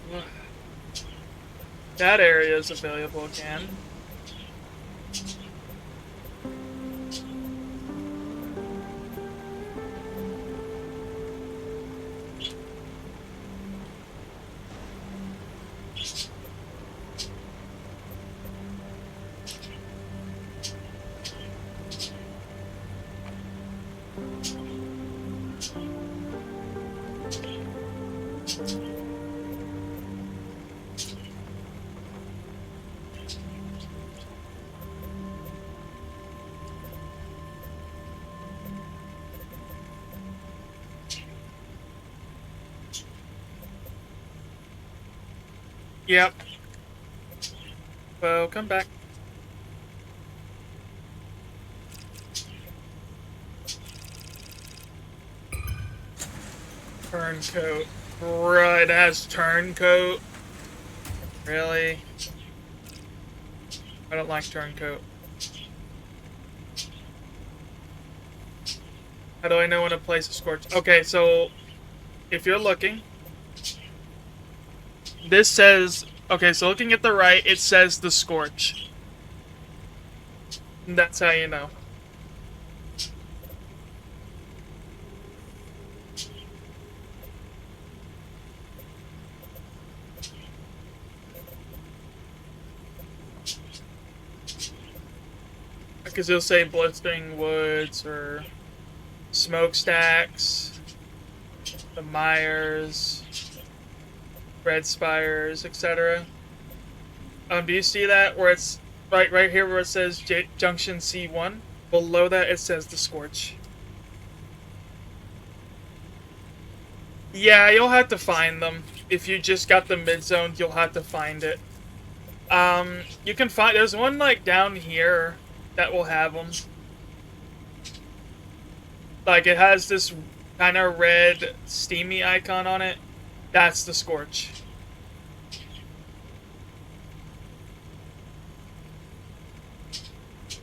That area is available again. Yep. Well, come back. Turncoat. Right, it has turncoat. Really? I don't like turncoat. How do I know when to place a scorch? Okay, so if you're looking, this says, okay, so looking at the right, it says the scorch. And that's how you know. Because it'll say blistering woods or smokestacks, the Myers, red spires, etc. Do you see that where it's right here where it says Junction C1? Below that it says the Scorch. Yeah, you'll have to find them. If you just got the mid-zone, you'll have to find it. You can find, there's one like down here that will have them. Like it has this kind of red steamy icon on it. That's the Scorch.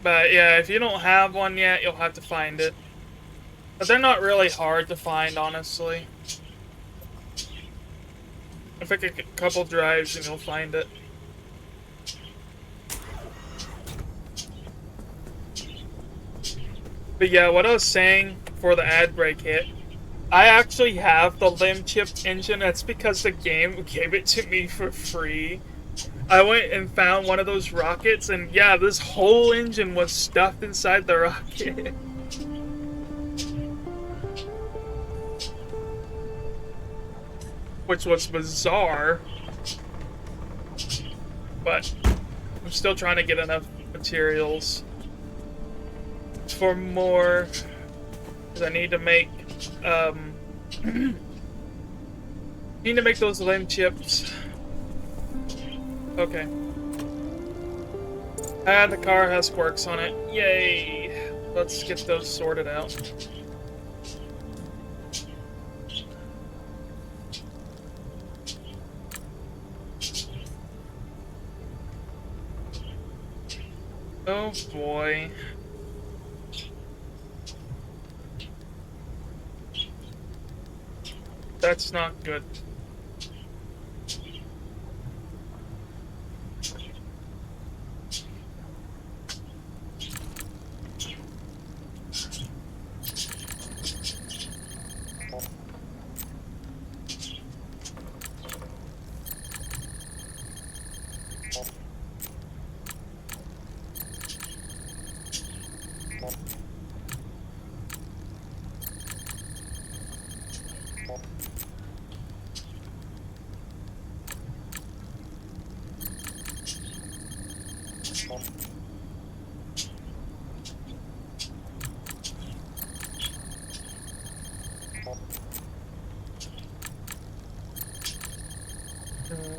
But yeah, if you don't have one yet, you'll have to find it. But they're not really hard to find, honestly. I think a couple drives and you'll find it. But yeah, what I was saying for the ad break hit, I actually have the limb chip engine. That's because the game gave it to me for free. I went and found one of those rockets, and yeah, this whole engine was stuffed inside the rocket. Which was bizarre. But I'm still trying to get enough materials for more, because I need to make need to make those limb chips. Okay. Ah, the car has quirks on it. Yay! Let's get those sorted out. Oh boy. That's not good.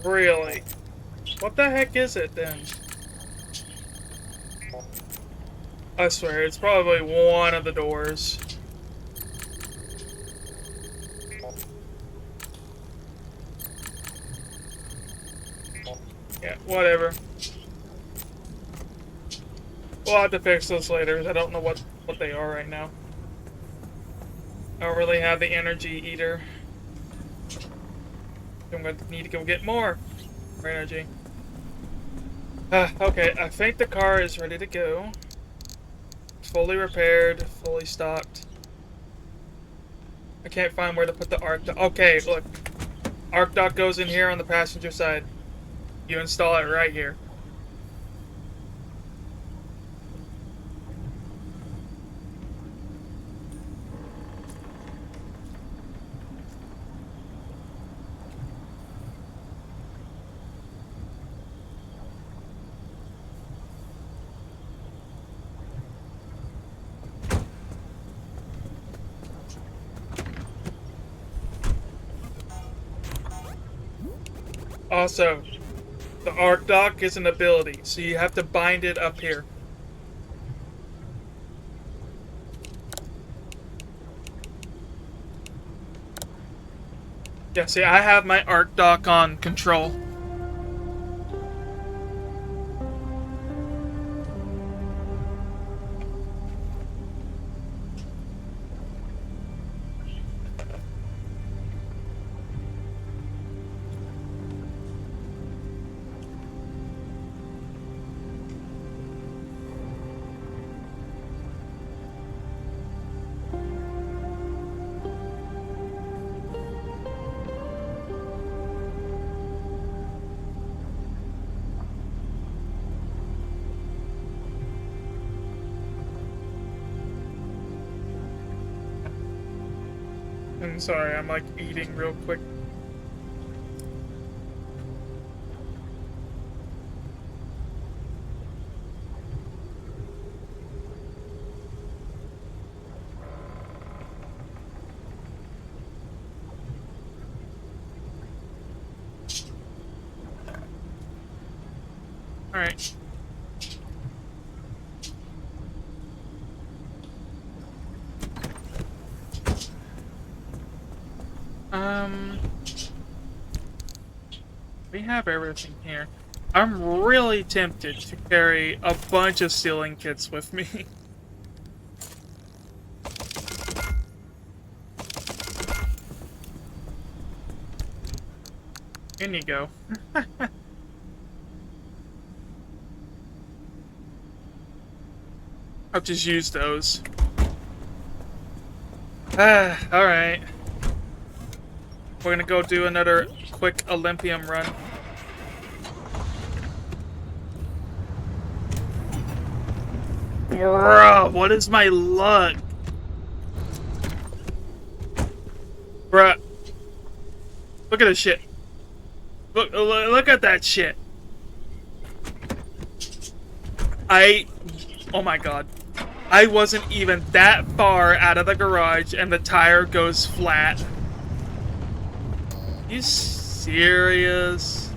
Really? What the heck is it then? I swear, it's probably one of the doors. Yeah, whatever. We'll have to fix those later. I don't know what they are right now. I don't really have the energy either. I'm going to need to go get more energy. Okay, I think the car is ready to go. Fully repaired, fully stocked. I can't find where to put the arc dock. Okay, look. Arc dock goes in here on the passenger side. You install it right here. Also, the arc dock is an ability, so you have to bind it up here. Yeah, see, I have my arc dock on control. I'm sorry, I'm like eating real quick. Alright. We have everything here. I'm really tempted to carry a bunch of stealing kits with me. In you go. I'll just use those. Alright. We're gonna go do another quick Olympium run. Bruh, what is my luck? Bruh. Look at this shit. Look at that shit. Oh my god. I wasn't even that far out of the garage and the tire goes flat. You serious?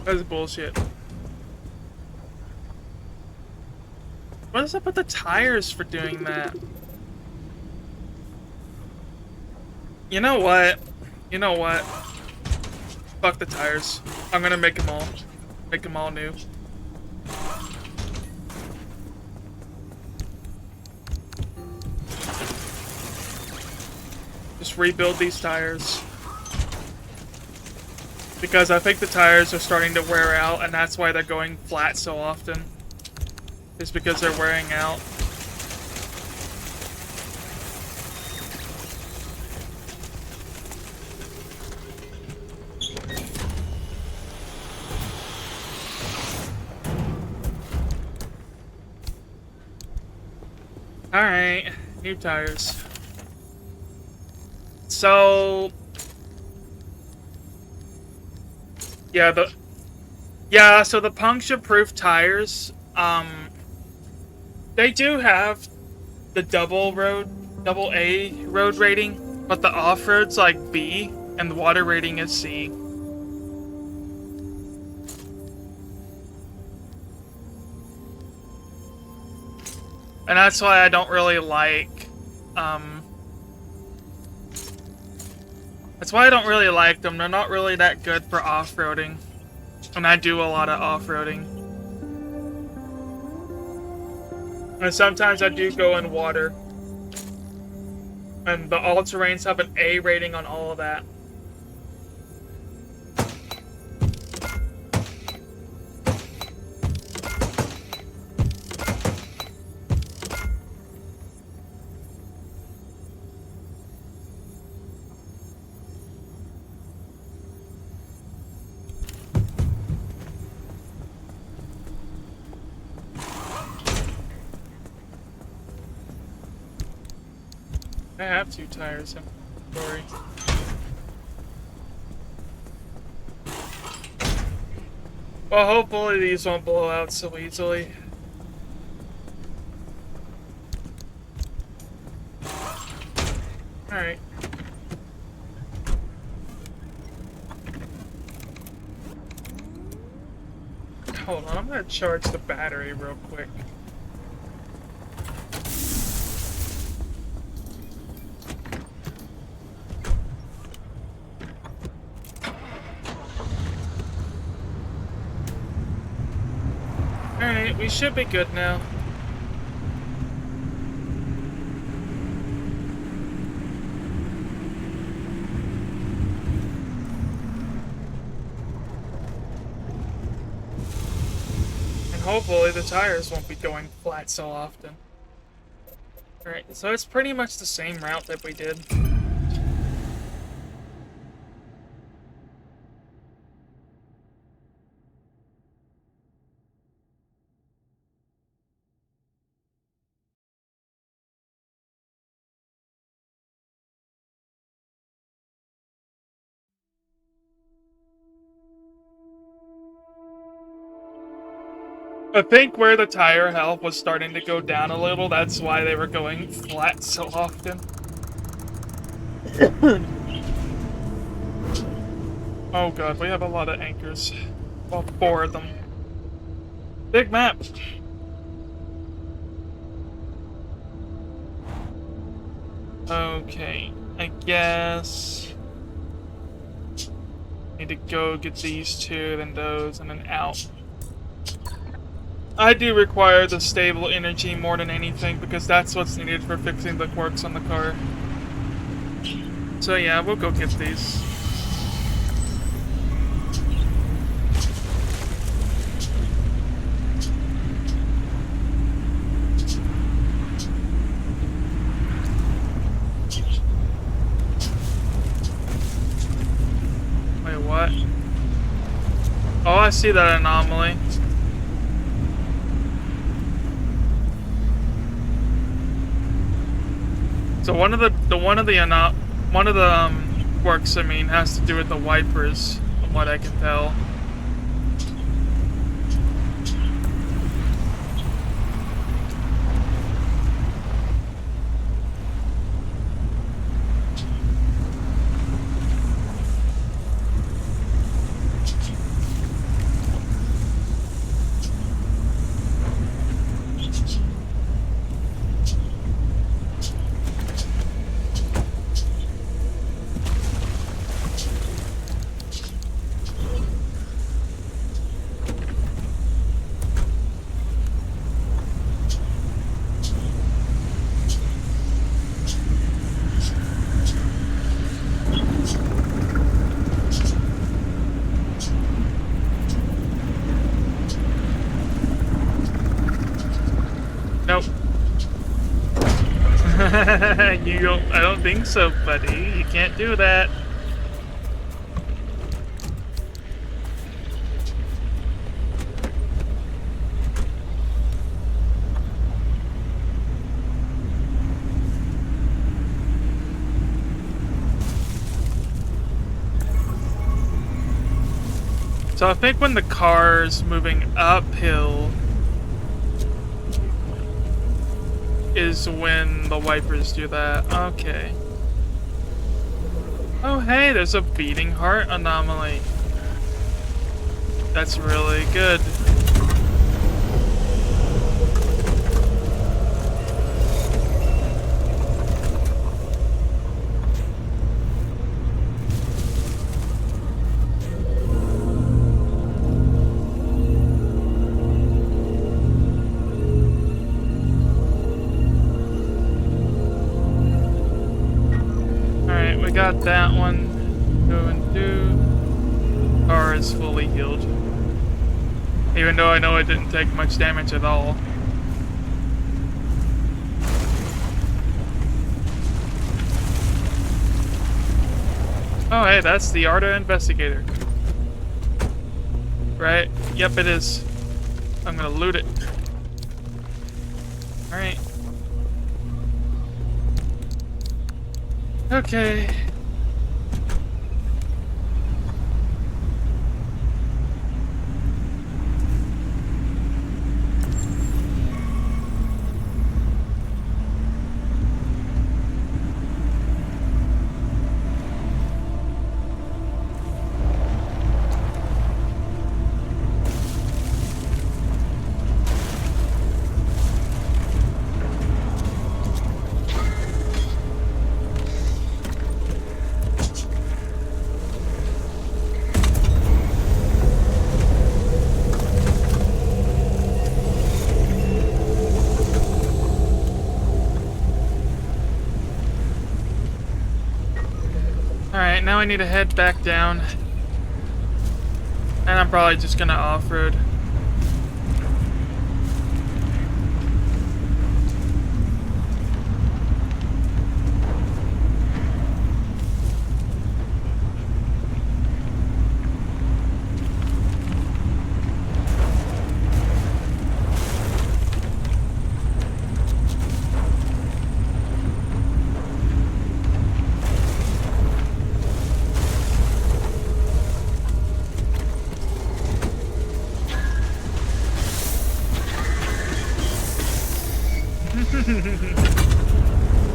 That's bullshit. What is up with the tires for doing that? You know what? You know what? Fuck the tires. I'm gonna make them all. Make them all new. Just rebuild these tires. Because I think the tires are starting to wear out, and that's why they're going flat so often. It's because they're wearing out. Alright, new tires. So... so the puncture-proof tires, they do have the double A road rating, but the off-road's like B, and the water rating is C. And that's why I don't really like, that's why I don't really like them. They're not really that good for off-roading. And I do a lot of off-roading. And sometimes I do go in water. And the all-terrains have an A rating on all of that. I have 2 tires in inventory. Well, hopefully these won't blow out so easily. Alright. Hold on, I'm gonna charge the battery real quick. Alright, we should be good now. And hopefully the tires won't be going flat so often. Alright, so it's pretty much the same route that we did. I think where the tire health was starting to go down a little, that's why they were going flat so often. Oh god, we have a lot of anchors. Well, 4 of them. Big map. Okay, I guess... Need to go get these 2, then those, and then out. I do require the stable energy more than anything, because that's what's needed for fixing the quirks on the car. So yeah, we'll go get these. Wait, what? Oh, I see that anomaly. So one of the quirks, I mean, has to do with the wipers, from what I can tell. Nope. I don't think so, buddy. You can't do that. So I think when the car's moving uphill is when the wipers do that. Okay. Oh hey, there's a beating heart anomaly. That's really good. Got that one. Going through. Car is fully healed. Even though I know it didn't take much damage at all. Oh hey, that's the Arda Investigator. Right? Yep, it is. I'm gonna loot it. Alright. Okay. Alright, now I need to head back down. And I'm probably just gonna off-road.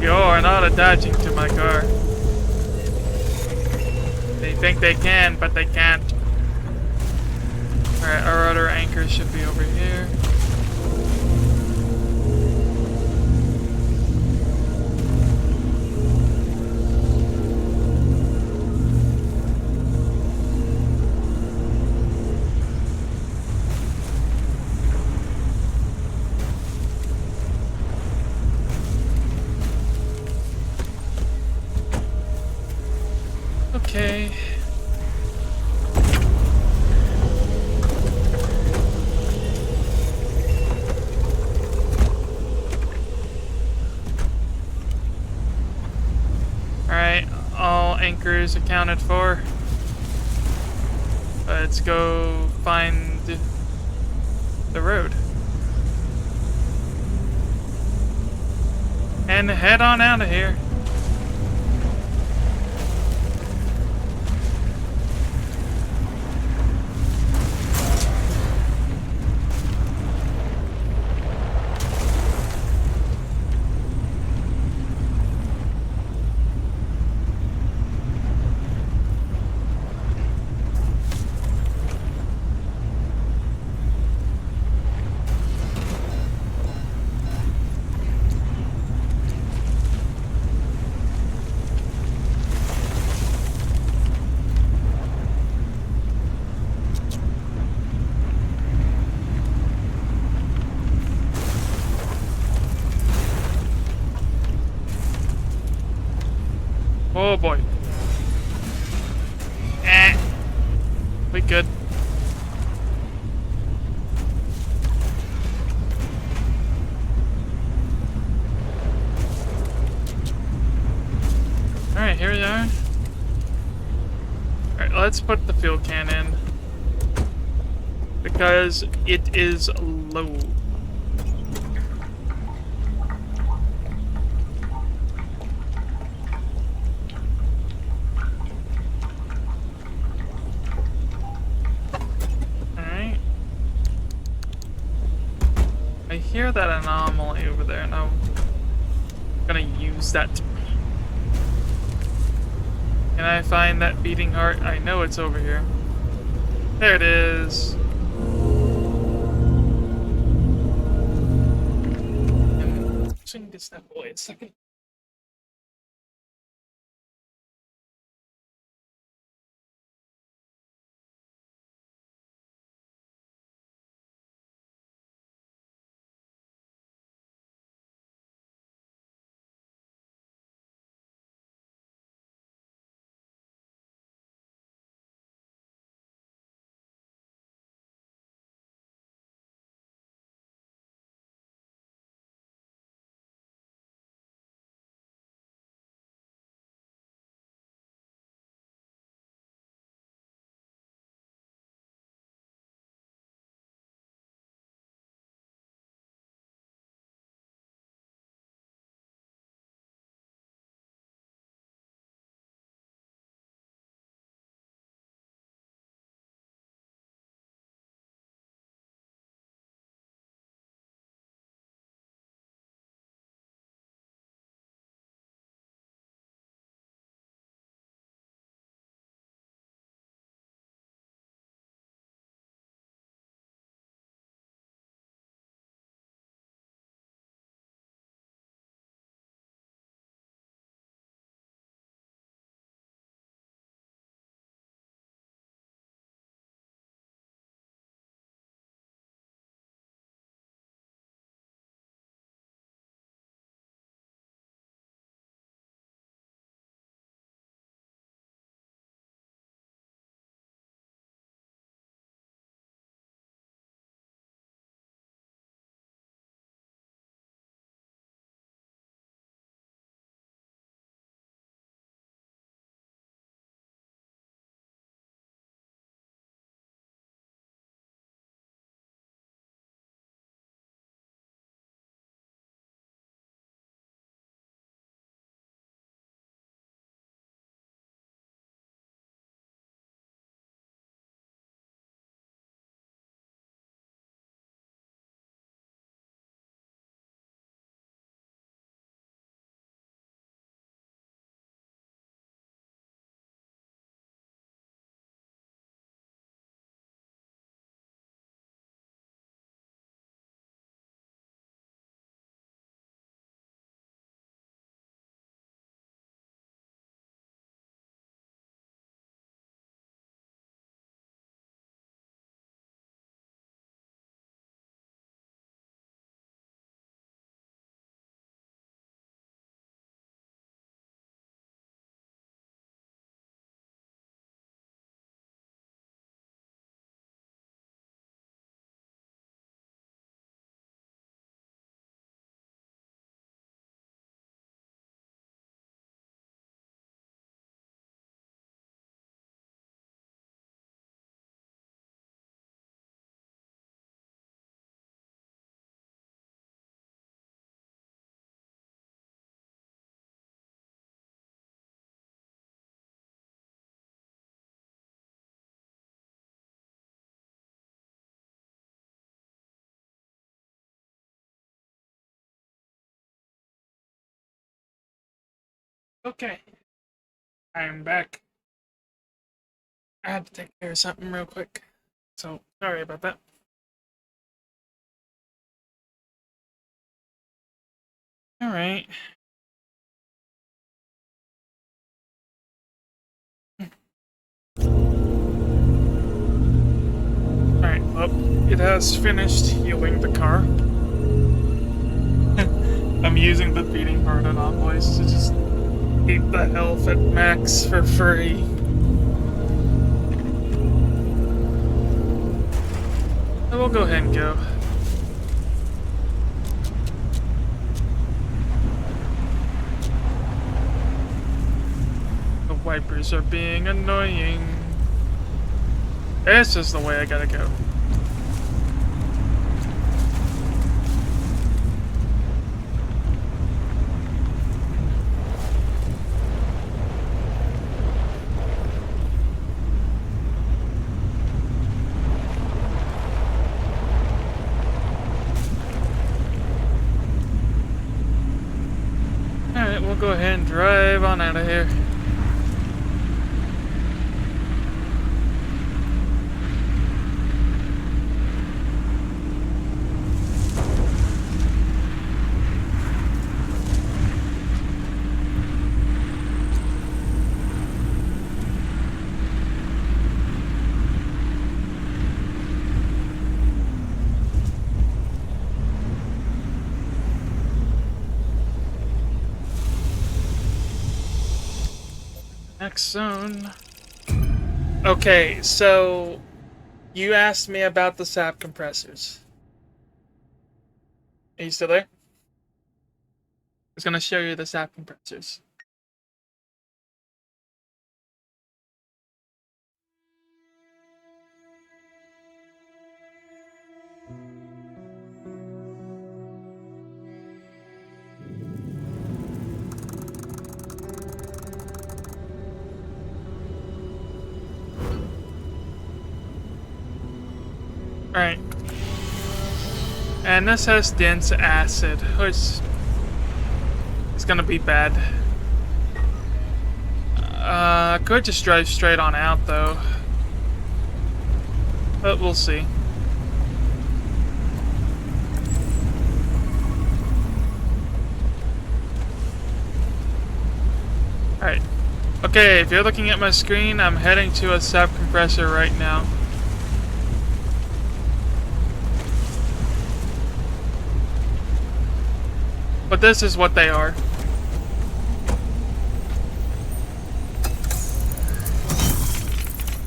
You're not attaching to my car. They think they can, but they can't. Alright, our other anchors should be over here. Okay. Alright, all anchors accounted for. Let's go find the road. And head on out of here. Oh boy. We good. Alright, here we are. Alright, let's put the fuel can in. Because it is low. Alright. I hear that anomaly over there, and I'm gonna use that. Can I find that beating heart? I know it's over here. There it is. And swing this step away a second. Okay, I'm back. I had to take care of something real quick, so sorry about that. Alright. Alright, well, it has finished healing the car. I'm using the beating heart on envoys to just keep the health at max for free. I will go ahead and go. The wipers are being annoying. This is the way I gotta go. Alright, we'll go ahead and drive on out of here. Next zone. Okay, so you asked me about the sap compressors. Are you still there? I was gonna show you the sap compressors. Alright. And this has dense acid, which is gonna be bad. I could just drive straight on out though. But we'll see. Alright. Okay, if you're looking at my screen, I'm heading to a sap compressor right now. But this is what they are.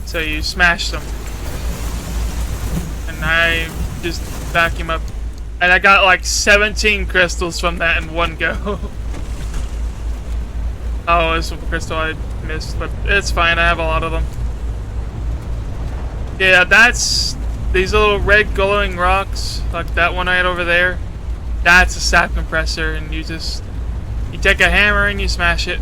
So you smash them. And I just vacuum up. And I got like 17 crystals from that in one go. Oh, this one crystal I missed, but it's fine, I have a lot of them. Yeah, that's these little red glowing rocks, like that one right over there. That's a sap compressor, and you take a hammer and you smash it.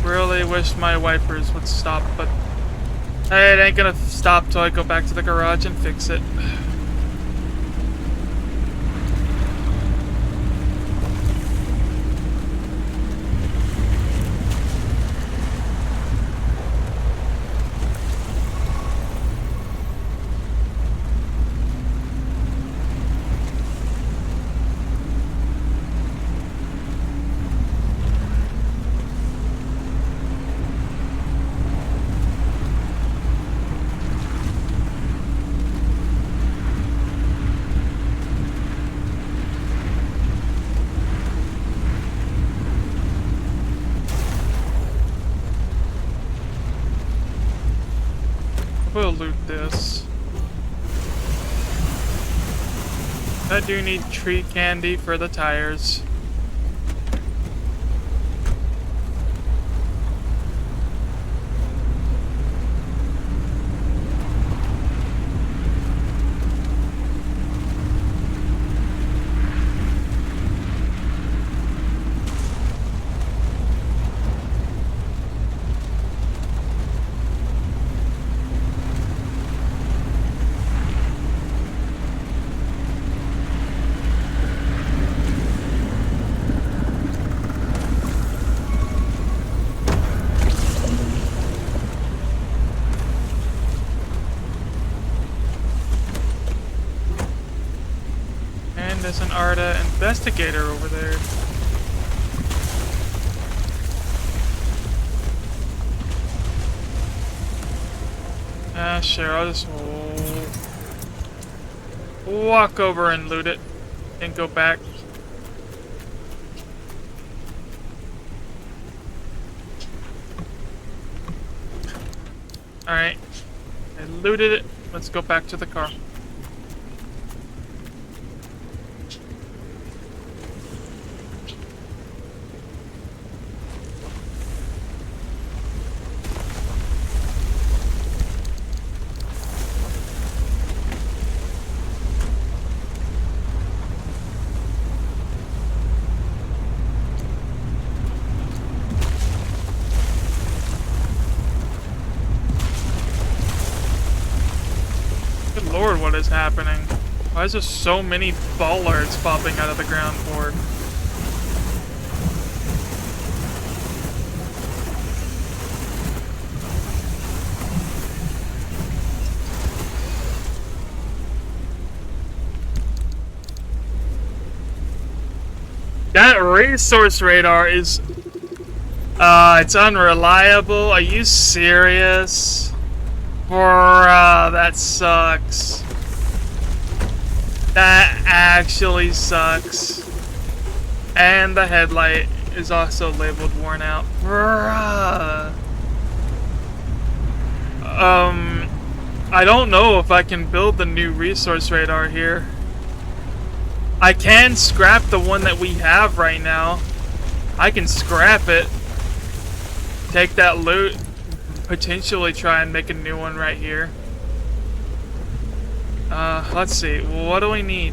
Really wish my wipers would stop, but it ain't gonna stop till I go back to the garage and fix it. We'll loot this. I do need tree candy for the tires. There's an ARDA investigator over there. Sure, I'll just walk over and loot it and go back. Alright, I looted it. Let's go back to the car. Lord, what is happening? Why is there so many bollards popping out of the ground board? That resource radar is... it's unreliable. Are you serious? Bruh, that sucks. That actually sucks. And the headlight is also labeled worn out. Bruh. I don't know if I can build the new resource radar here. I can scrap the one that we have right now. I can scrap it. Take that loot. Potentially try and make a new one right here. Let's see. What do we need?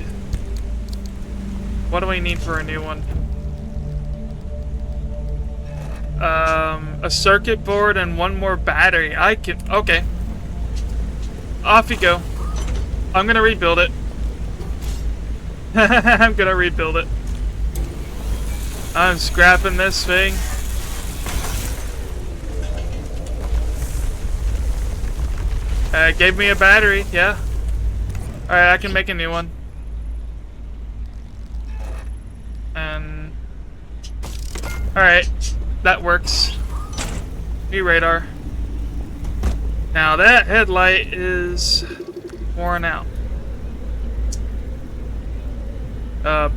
What do we need for a new one? A circuit board and one more battery. I can... Okay. Off you go. I'm gonna rebuild it. I'm gonna rebuild it. I'm scrapping this thing. Gave me a battery, yeah. Alright, I can make a new one. And... Alright, that works. New radar. Now that headlight is worn out.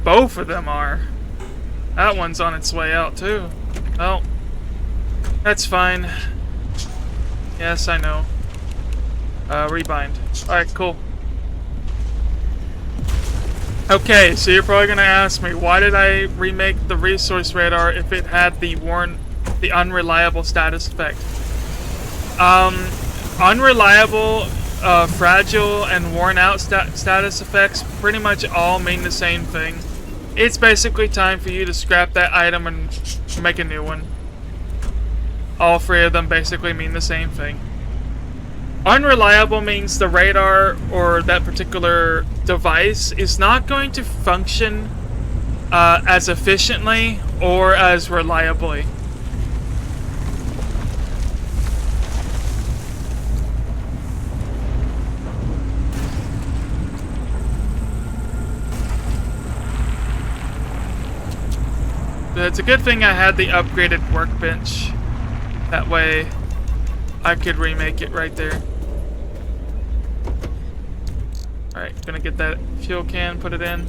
Both of them are. That one's on its way out too. Well, that's fine. Yes, I know. Rebind. Alright, cool. Okay, so you're probably gonna ask me, why did I remake the resource radar if it had the unreliable status effect? Unreliable, fragile, and worn out status effects pretty much all mean the same thing. It's basically time for you to scrap that item and make a new one. All three of them basically mean the same thing. Unreliable means the radar or that particular device is not going to function as efficiently or as reliably. It's a good thing I had the upgraded workbench. That way I could remake it right there. Alright, gonna get that fuel can, put it in.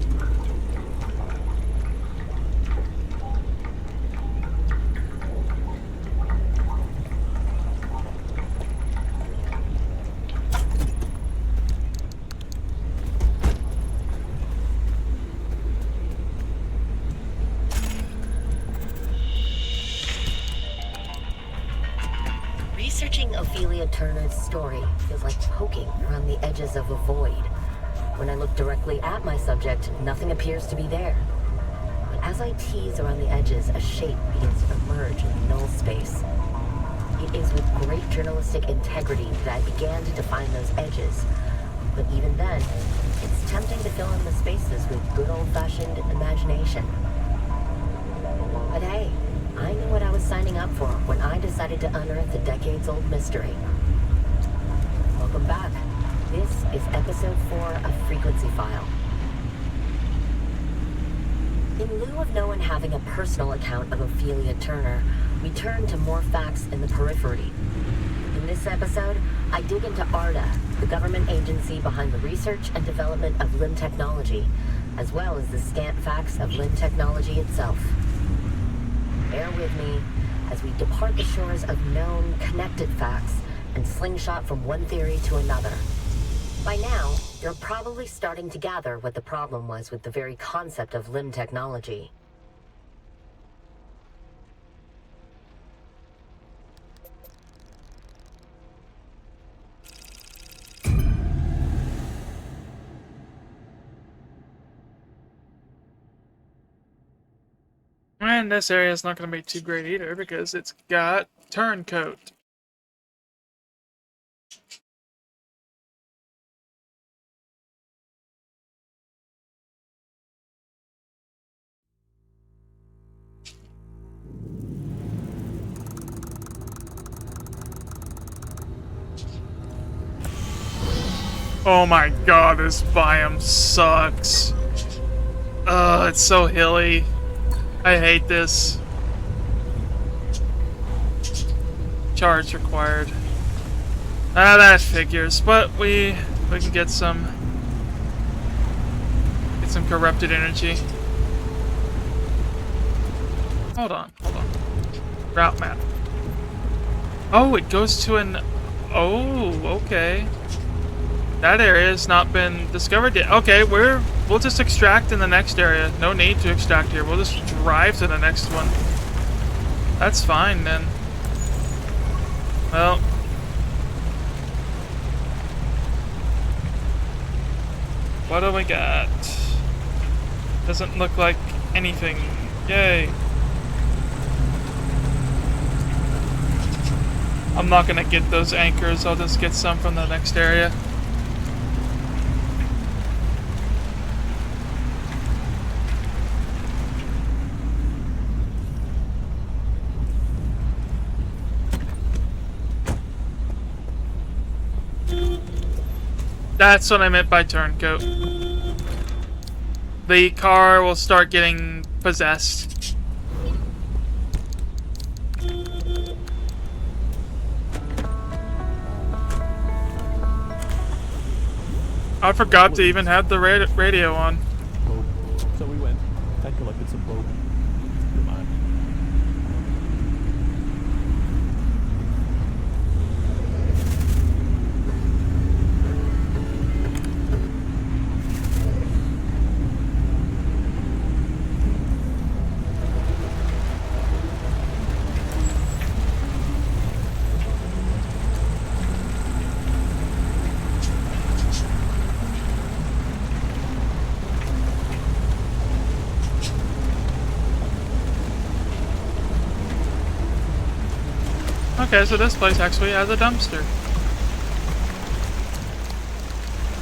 Researching Ophelia Turner's story feels like poking around the edges of a void. When I look directly at my subject, nothing appears to be there. But as I tease around the edges, a shape begins to emerge in the null space. It is with great journalistic integrity that I began to define those edges. But even then, it's tempting to fill in the spaces with good old-fashioned imagination. But hey, I knew what I was signing up for when I decided to unearth a decades-old mystery. Welcome back. This is episode 4 of Frequency File. In lieu of no one having a personal account of Ophelia Turner, we turn to more facts in the periphery. In this episode, I dig into ARDA, the government agency behind the research and development of LIM technology, as well as the scant facts of LIM technology itself. Bear with me as we depart the shores of known, connected facts and slingshot from one theory to another. By now, you're probably starting to gather what the problem was with the very concept of LIM technology. And this area is not going to be too great either because it's got turncoat. Oh my god, this biome sucks. It's so hilly. I hate this. Charge required. That figures, but we can get some corrupted energy. Hold on. Route map. Oh, it goes to an... Oh, okay. That area has not been discovered yet. Okay, we'll just extract in the next area. No need to extract here. We'll just drive to the next one. That's fine then. Well, what do we got? Doesn't look like anything. Yay. I'm not gonna get those anchors. I'll just get some from the next area. That's what I meant by turncoat. The car will start getting possessed. I forgot to even have the radio on. So we went. I collected some rope. You're mine. Okay, so this place actually has a dumpster.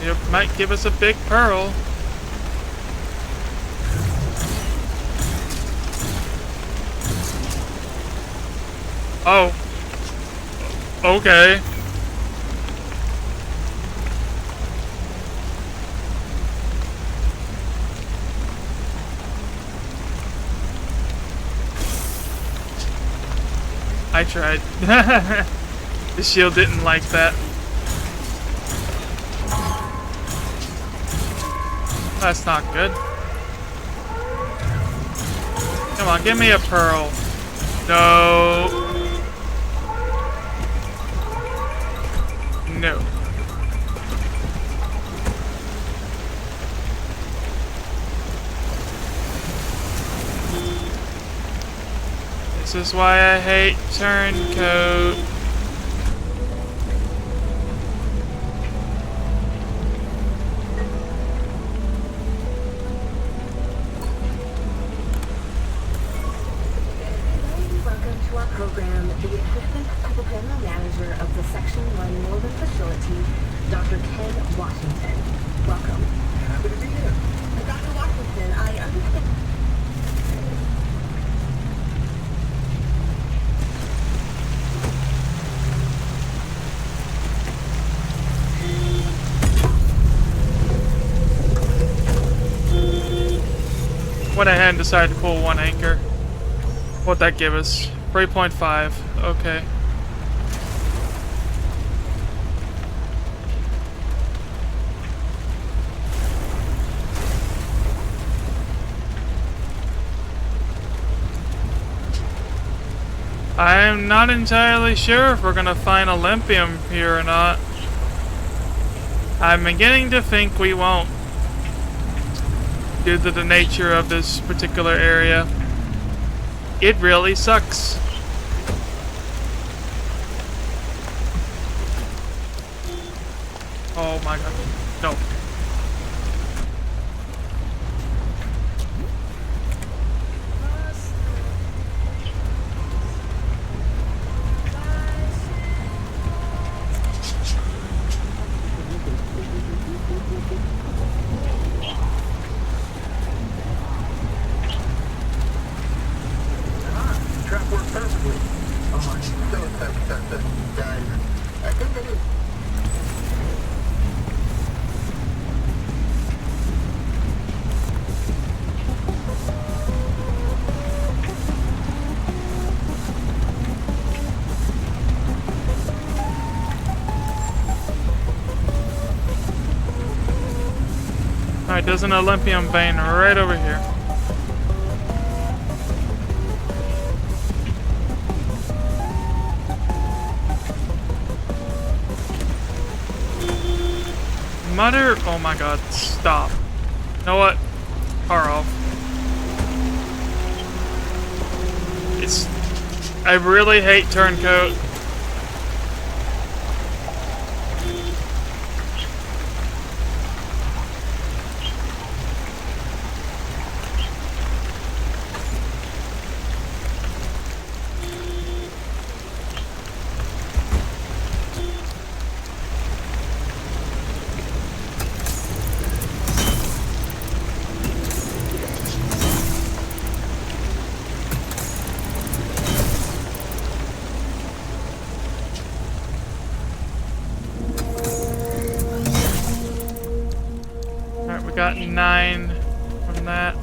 It might give us a big pearl. Oh. Okay. I tried. The shield didn't like that. That's not good. Come on, give me a pearl. No. No. This is why I hate turncoat. Welcome to our program, the Assistant to the General Manager of the Section 1 Northern Facility, Dr. Ken Washington. Welcome. Happy to be here. Dr. Washington, I understand. went ahead and decided to pull one anchor. What'd that give us? 3.5. Okay. I'm not entirely sure if we're gonna find Olympium here or not. I'm beginning to think we won't, due to the nature of this particular area. It really sucks. Oh my god. No. Trap worked perfectly. Oh, I'm so excited that guys. I think it is. Alright, there's an Olympium vein right over here. Mother, oh my god, stop. You know what? Car off. I really hate turncoat. Alright, we got 9 from that.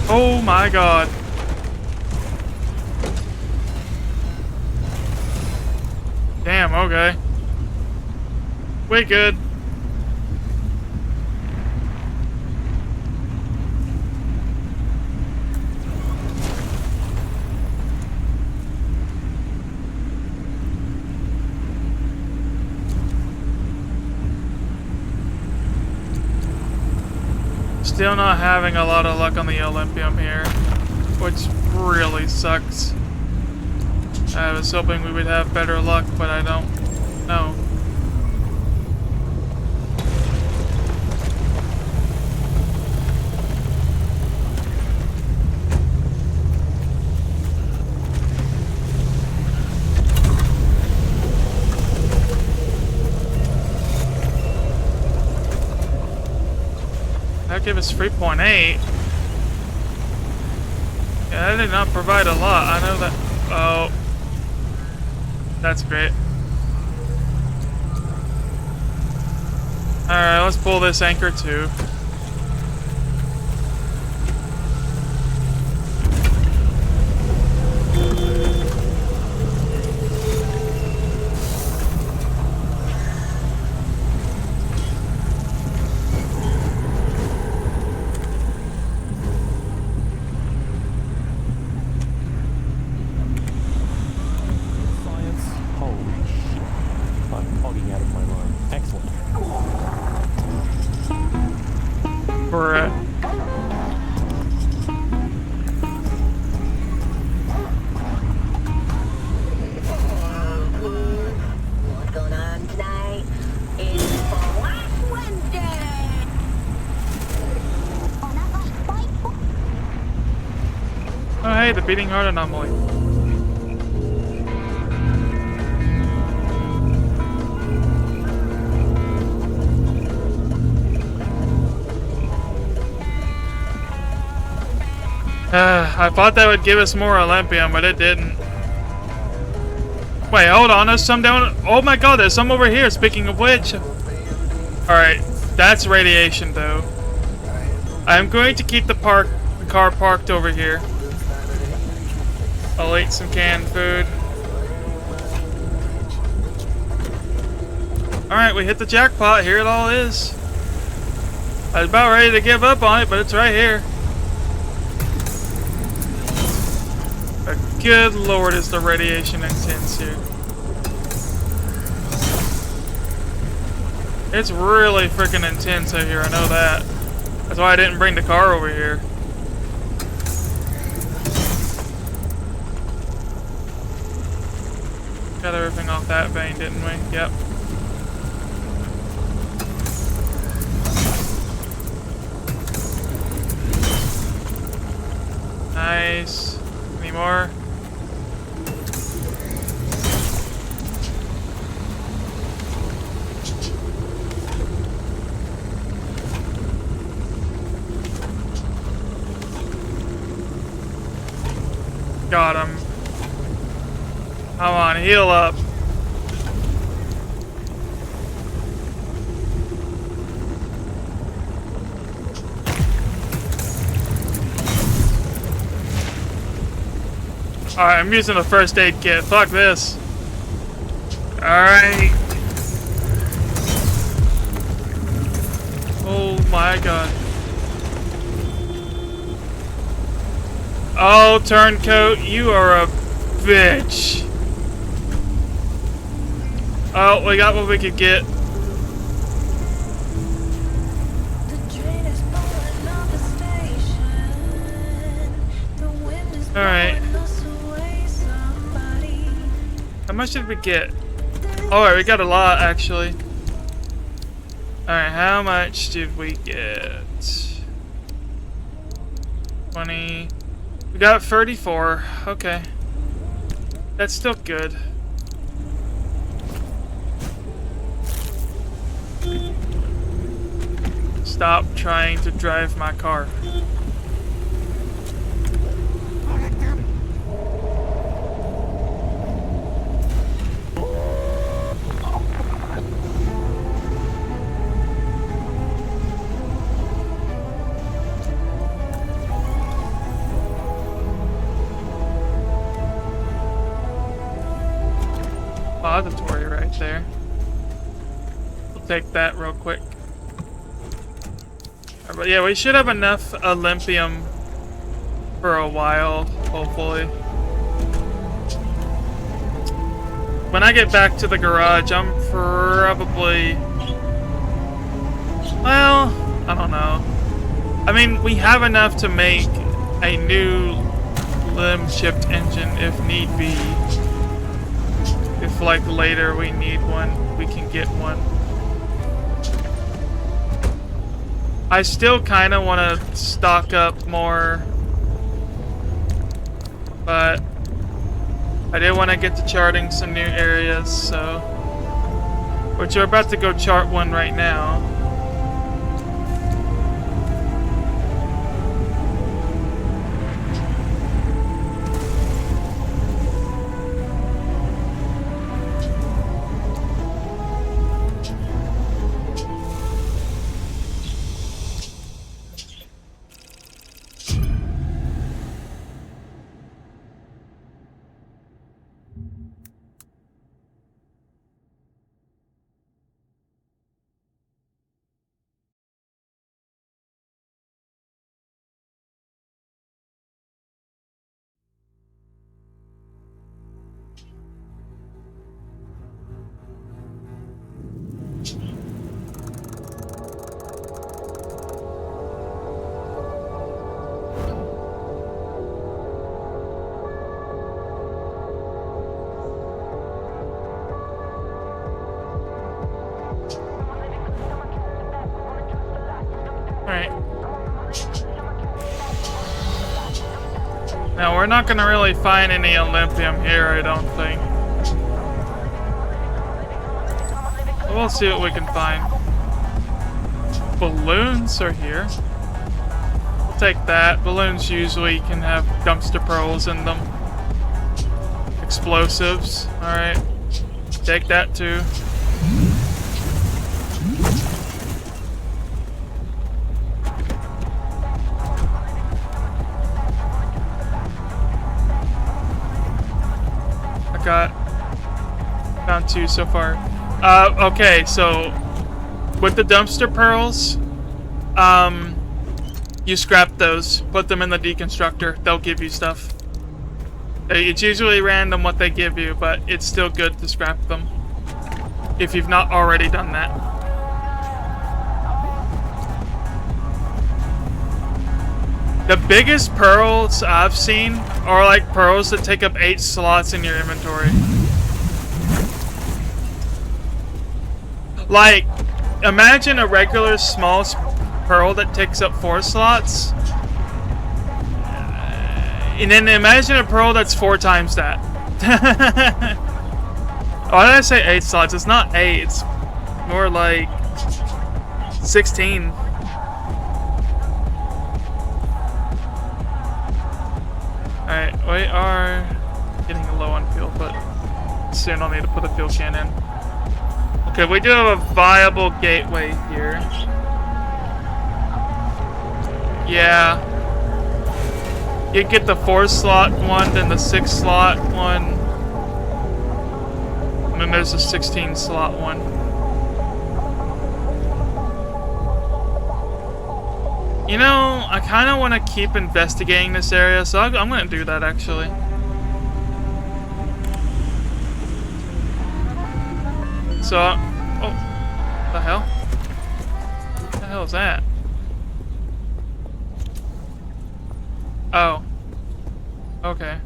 Oh my god. Damn, okay. We good. Still not having a lot of luck on the Olympium here, which really sucks. I was hoping we would have better luck, but I don't know. That gave us 3.8. Yeah, that did not provide a lot. I know that. Oh. That's great. Alright, let's pull this anchor too. away the beating heart anomaly. I thought that would give us more Olympium, but it didn't. Wait, hold on, there's some down... Oh my god, there's some over here, speaking of which. Alright, that's radiation though. I'm going to keep the car parked over here. I'll eat some canned food. Alright, we hit the jackpot, here it all is. I was about ready to give up on it, but it's right here. Good lord, is the radiation intense here. It's really freaking intense out here, I know that. That's why I didn't bring the car over here. Got everything off that vein, didn't we? Yep. Nice. Any more? Got him. Come on, heal up. Alright, I'm using a first aid kit. Fuck this. Alright. Oh my god. Oh, turncoat, you are a bitch. Oh, we got what we could get. Alright. How much did we get? Alright, we got a lot actually. Alright, how much did we get? 20. We got 34. Okay. That's still good. Stop trying to drive my car. Auditory right there. We'll take that real quick. But yeah, we should have enough Olympium for a while, hopefully. When I get back to the garage, I'm probably... Well, I don't know. I mean, we have enough to make a new limb-shift engine if need be. If, like, later we need one, we can get one. I still kind of want to stock up more, but I did want to get to charting some new areas, so... Which we're about to go chart one right now. Now, we're not gonna really find any Olympium here, I don't think. We'll see what we can find. Balloons are here. We'll take that. Balloons usually can have dumpster pearls in them. Explosives. Alright. Take that too. Found 2 so far. Okay, so with the dumpster pearls, you scrap those, put them in the deconstructor, they'll give you stuff. It's usually random what they give you, but it's still good to scrap them if you've not already done that. The biggest pearls I've seen are like pearls that take up 8 slots in your inventory. Like, imagine a regular small pearl that takes up 4 slots. And then imagine a pearl that's 4 times that. Why did I say 8 slots? It's not 8, it's more like 16. Alright, we are getting low on fuel, but soon I'll need to put a fuel can in. Okay, we do have a viable gateway here. Yeah. You get the 4 slot one, then the 6 slot one. And then there's a 16 slot one. You know, I kind of want to keep investigating this area, so I'm going to do that actually. So, oh, what the hell? What the hell is that? Oh. Okay.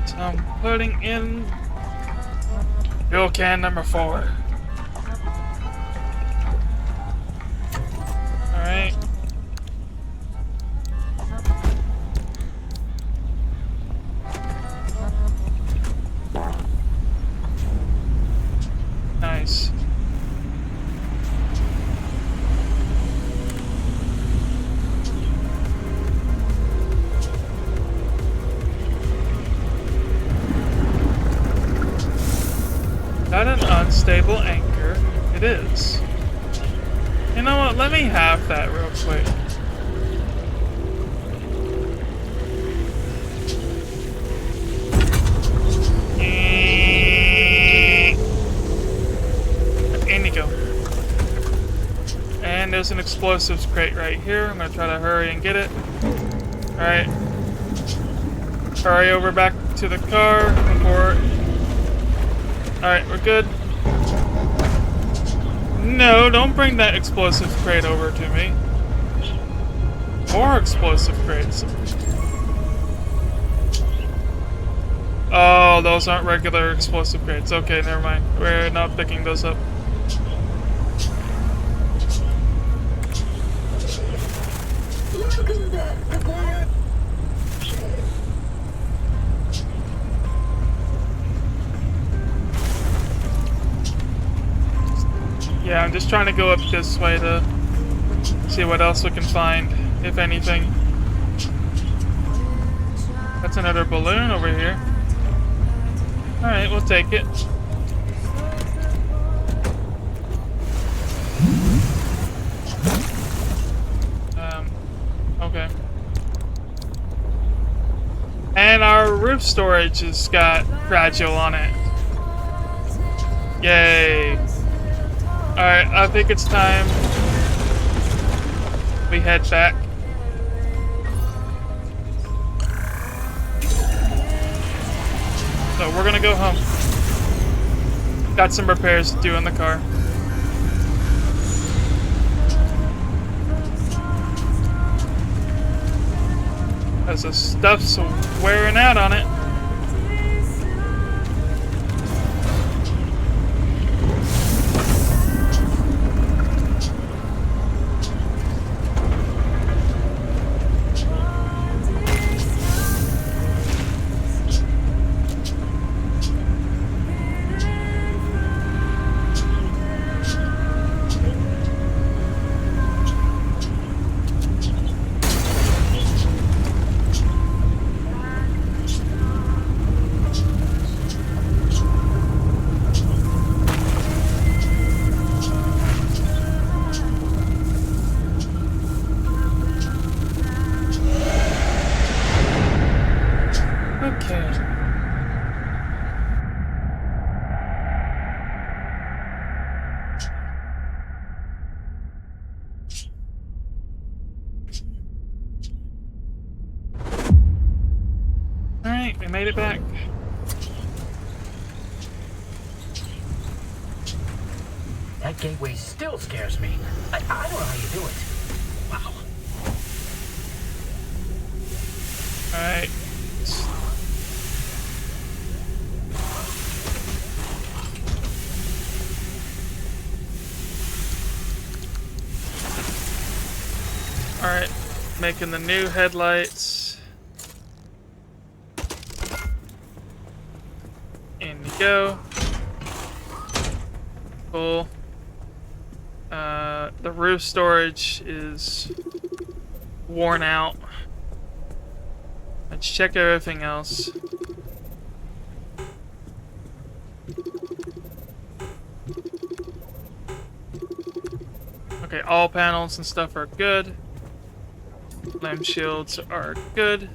So I'm putting in fuel can number 4. Alright. Nice. Got an unstable anchor. It is. You know what? Let me have that real quick. In you go. And there's an explosives crate right here. I'm gonna try to hurry and get it. Alright. Hurry over back to the car before... Alright, we're good. No, don't bring that explosive crate over to me. More explosive crates. Oh, those aren't regular explosive crates. Okay, never mind. We're not picking those up. Yeah, I'm just trying to go up this way to see what else we can find, if anything. That's another balloon over here. Alright, we'll take it. Okay. And our roof storage has got fragile on it. Yay. Alright, I think it's time we head back. So we're gonna go home. Got some repairs to do in the car. because the stuff's wearing out on it. Alright, we made it back. That gateway still scares me. I don't know how you do it. Wow. Alright. Alright, making the new headlights. In you go. Cool. The roof storage is worn out. Let's check everything else. Okay, all panels and stuff are good. Lamp shields are good.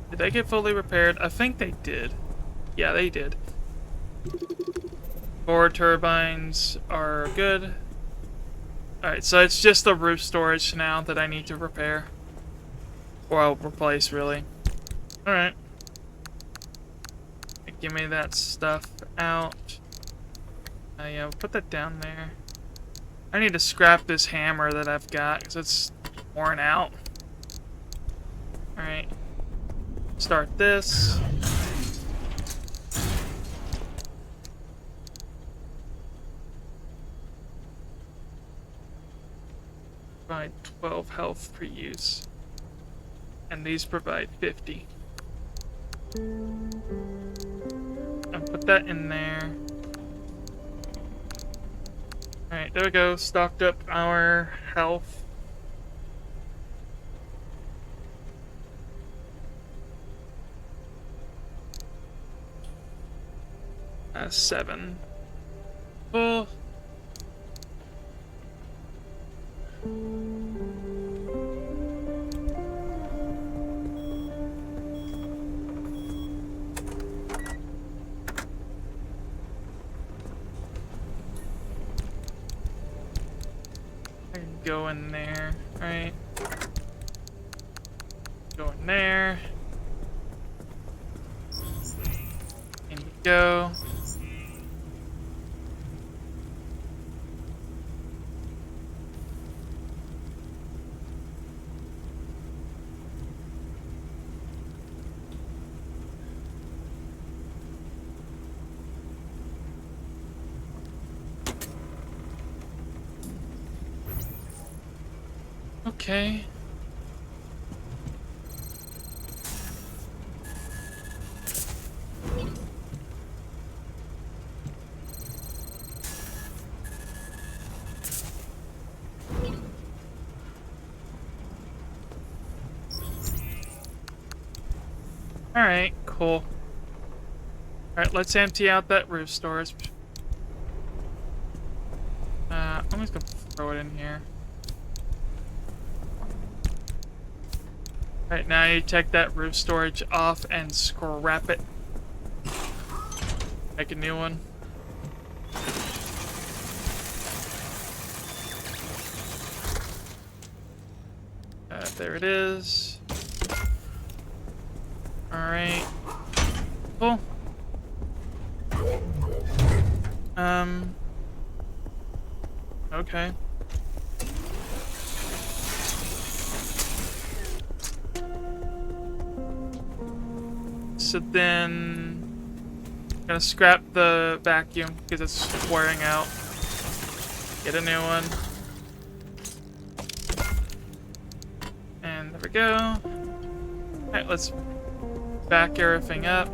Did they get fully repaired? I think they did. Yeah, they did. Forward turbines are good. Alright, so it's just the roof storage now that I need to repair. Or I'll replace, really. Alright. Give me that stuff out. Yeah, we'll put that down there. I need to scrap this hammer that I've got, because it's worn out. Alright. Start this. Provide 12 health per use. And these provide 50. I'll put that in there. Alright, there we go. Stocked up our health. That's 7. Full. I can go in there, right? Go in there. In you go. Okay. Alright, cool. Alright, let's empty out that roof storage. I'm just gonna throw it in here. Alright, now you take that roof storage off and scrap it. Make a new one. There it is. Alright. Cool. Okay. so then I'm gonna scrap the vacuum because it's wearing out. Get a new one. And there we go. Alright, let's back everything up.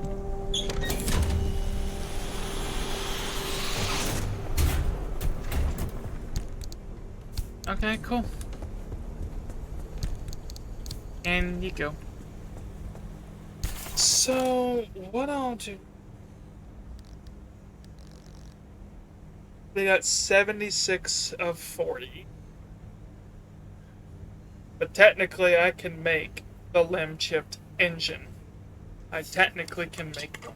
Okay, cool. And you go. So, what I'll do... They got 76 of 40. But technically I can make the limb-chipped engine. I technically can make them.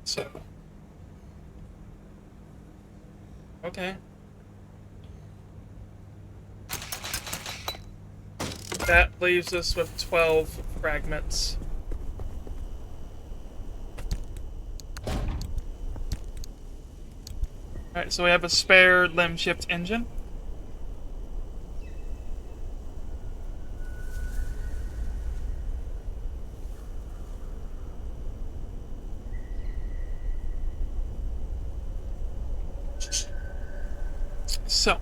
So... Okay. That leaves us with 12 fragments. Alright, so we have a spare limb-chipped engine. So,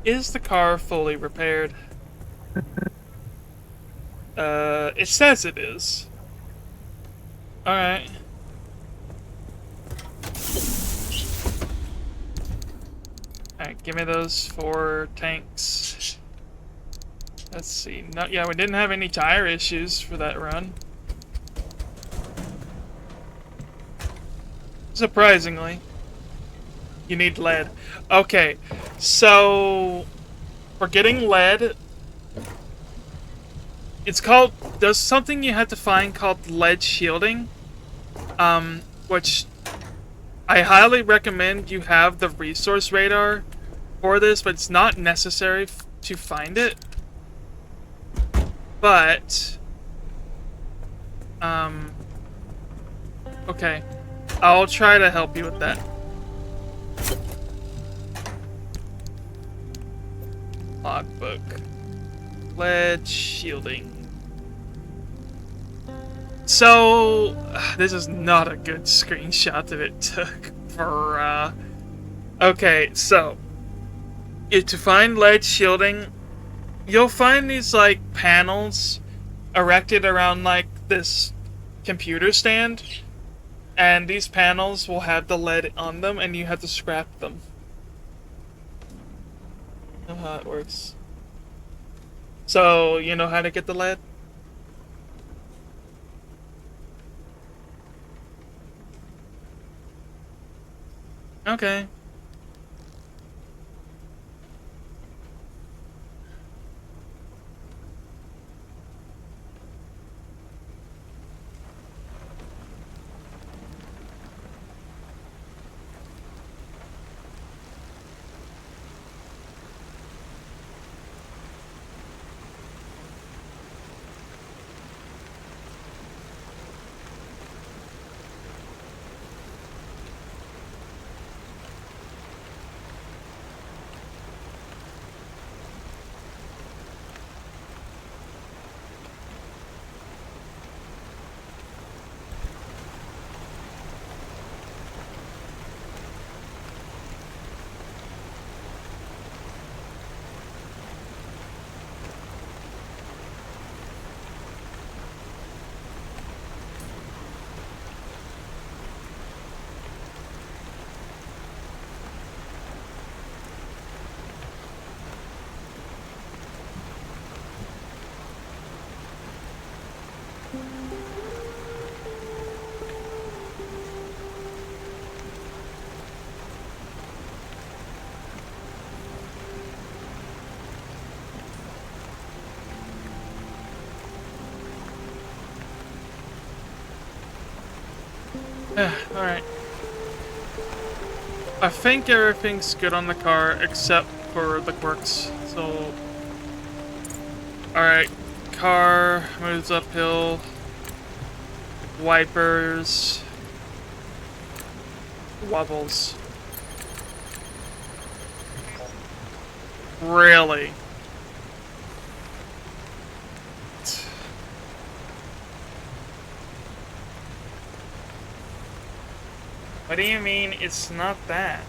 is the car fully repaired? It says it is. Alright. Alright, give me those 4 tanks. Let's see. No, yeah, we didn't have any tire issues for that run. Surprisingly. You need lead. Okay, so for getting lead, it's called, there's something you have to find called lead shielding, which I highly recommend you have the resource radar for this, but it's not necessary to find it. But, okay, I'll try to help you with that. Logbook. Lead shielding. So, this is not a good screenshot that it took for, okay, so, to find lead shielding, you'll find these, like, panels erected around, like, this computer stand, and these panels will have the lead on them, and you have to scrap them. Know how it works. So, you know how to get the lead? Okay. Alright. I think everything's good on the car except for the quirks. So, alright. Car moves uphill. Wipers. Wobbles. Really? What do you mean it's not that?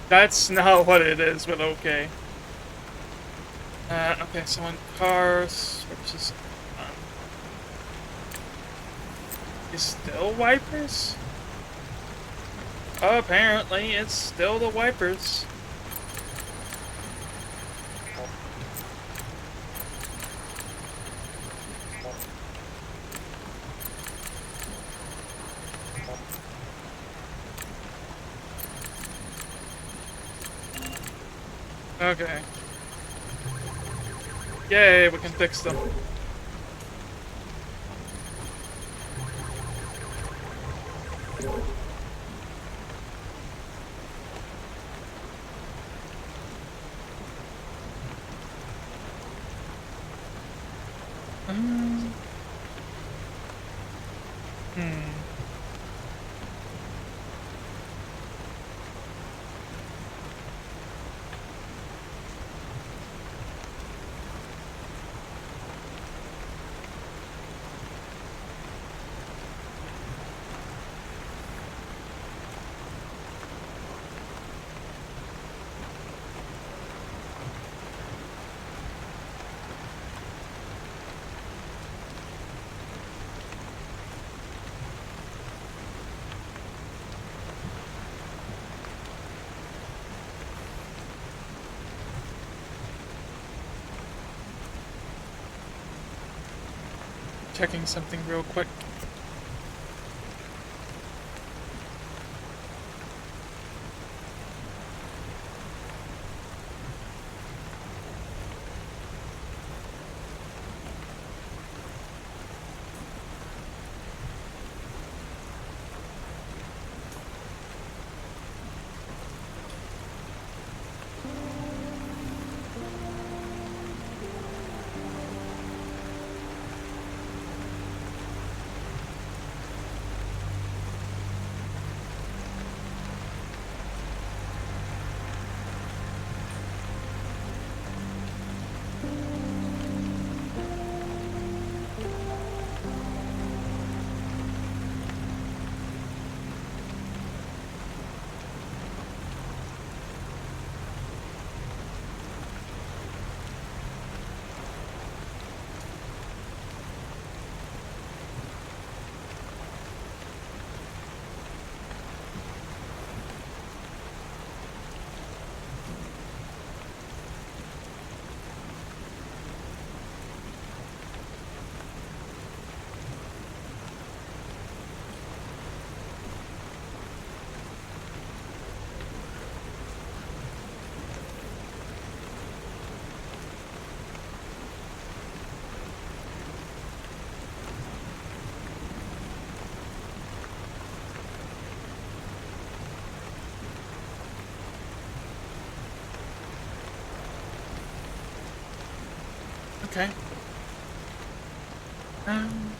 That's not what it is, but okay. Okay, so in car switches on. Is still wipers? Apparently, it's still the wipers. Okay. Yay, we can fix them. Hmm. Checking something real quick. Okay. Mhm.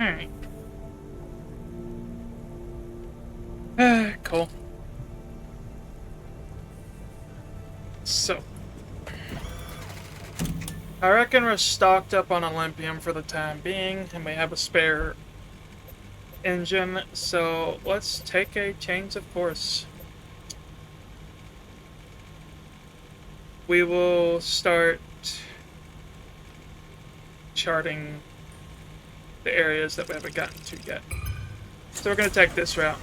Alright. Cool. I reckon we're stocked up on Olympium for the time being, and we have a spare engine, so let's take a change of course. We will start charting the areas that we haven't gotten to yet. So we're going to take this route.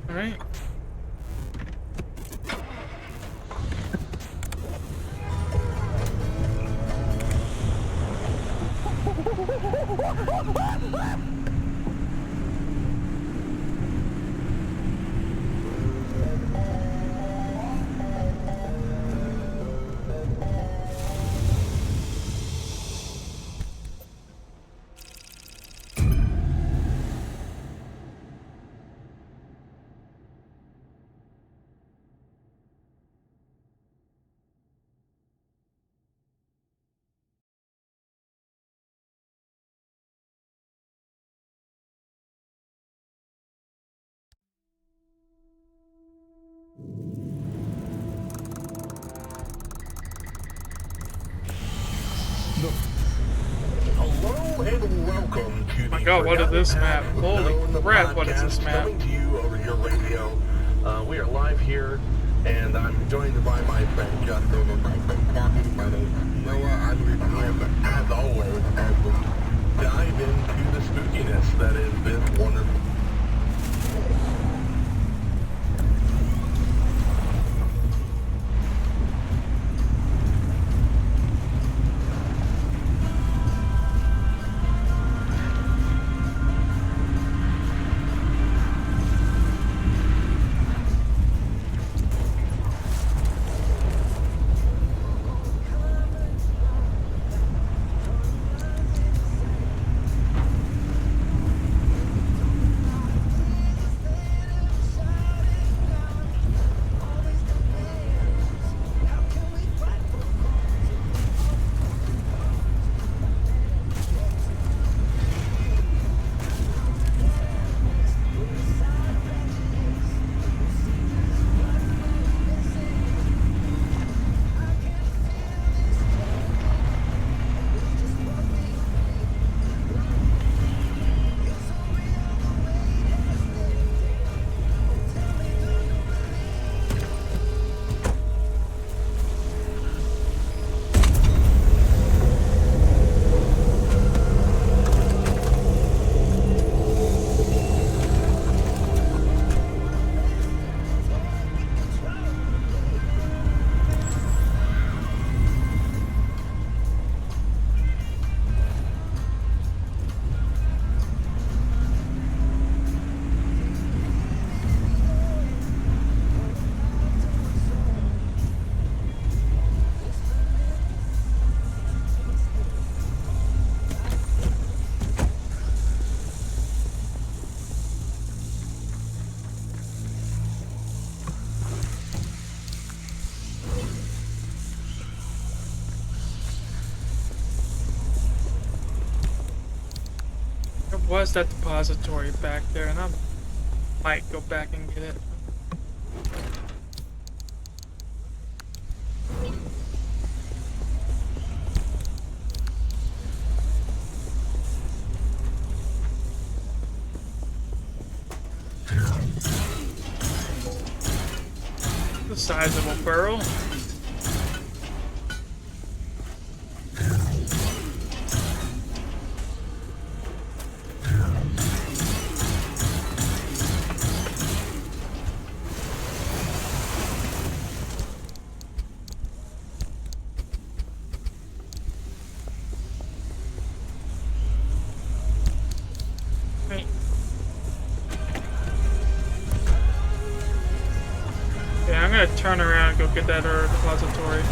Alright. Hello and welcome to My the God, what is this Forgotten map? Path Holy Zone crap, what is this podcast map? Coming to you over your radio. We are live here, and I'm joined by my friend Justin and my friend Kathy. My name is Noah. I'm with him as always as we dive into the spookiness that is this wonderful. There was that depository back there, and I might go back and get it. The sizable burrow. Yeah, I'm gonna turn around and go get that depository.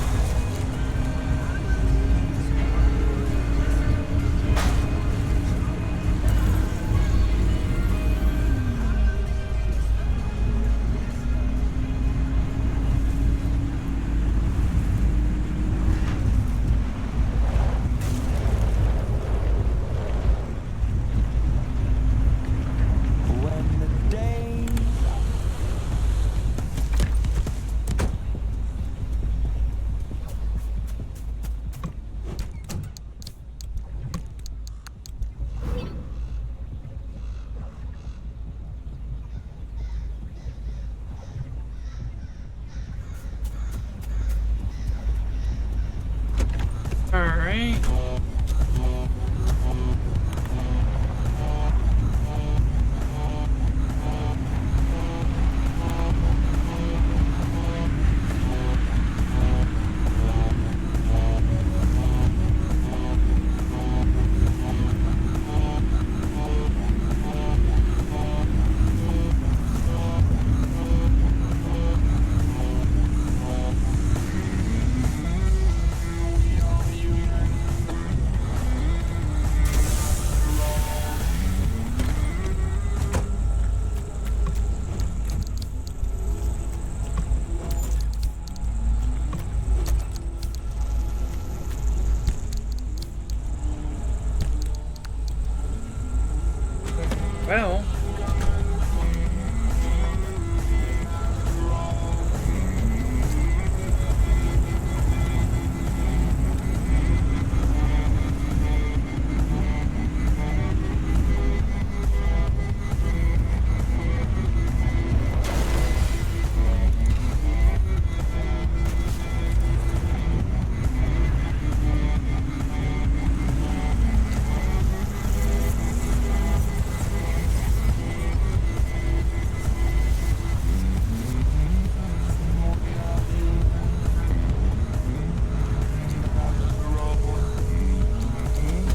When the day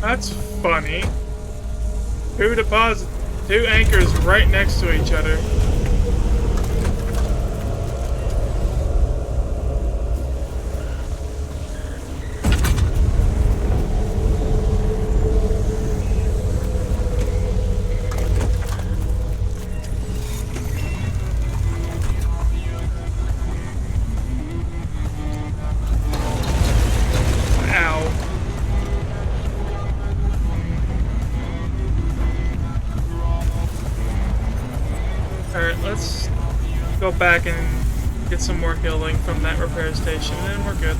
That's funny. Two anchors right next to each other. Alright, let's go back and get some more healing from that repair station, and we're good.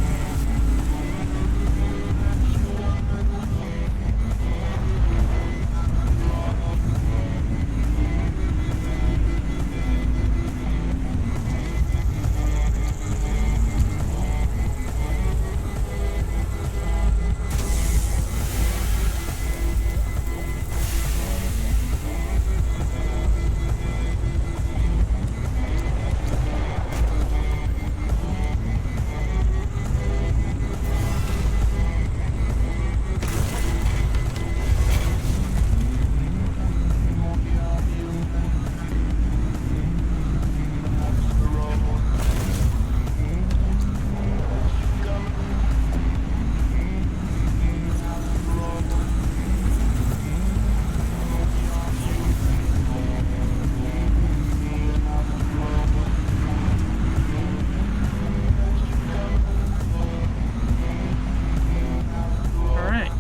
Alright.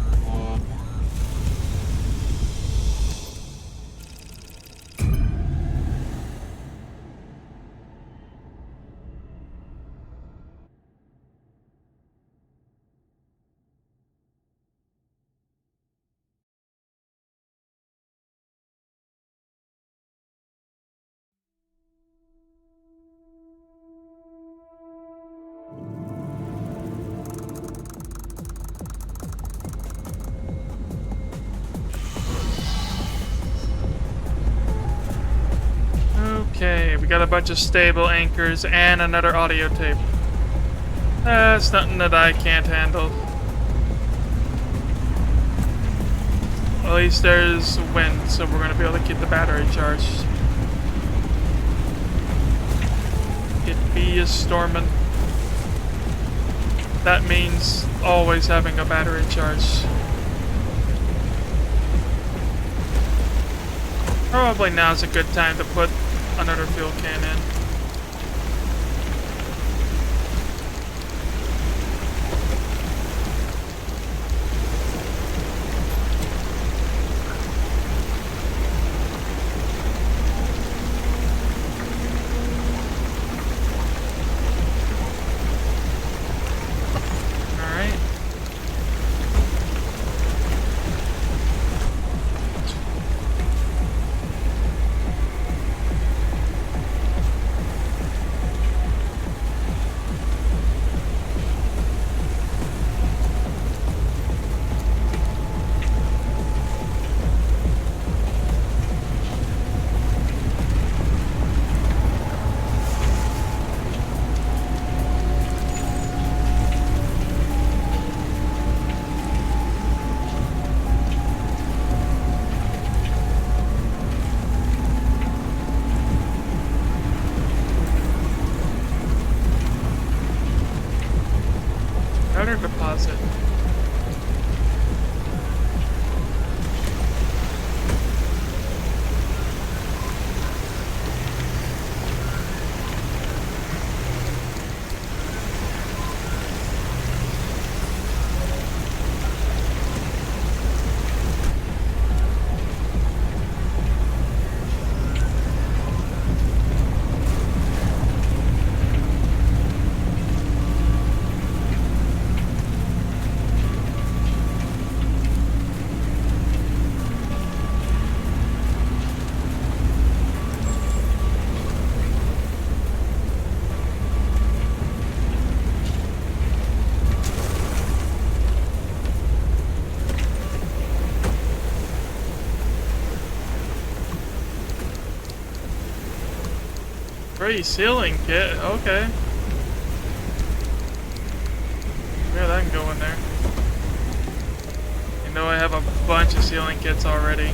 Okay, we got a bunch of stable anchors and another audio tape. That's nothing that I can't handle. At least there's wind, so we're gonna be able to keep the battery charged. It be a stormin'. That means always having a battery charged. Probably now's a good time to put another fuel can in. Alright. Powder deposit. Free ceiling kit, okay. Yeah, that can go in there. I know I have a bunch of sealing kits already.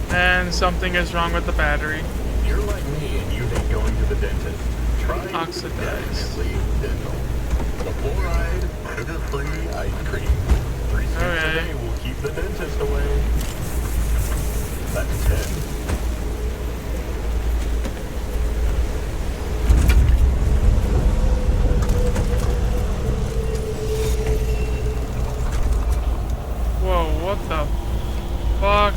And something is wrong with the battery. You're like me and you hate going to the dentist. Try Oxidized. definitely dental. The fluoride, sugar-free ice cream. 3 scoops a day will keep the dentist away. That's 10. Whoa, what the fuck?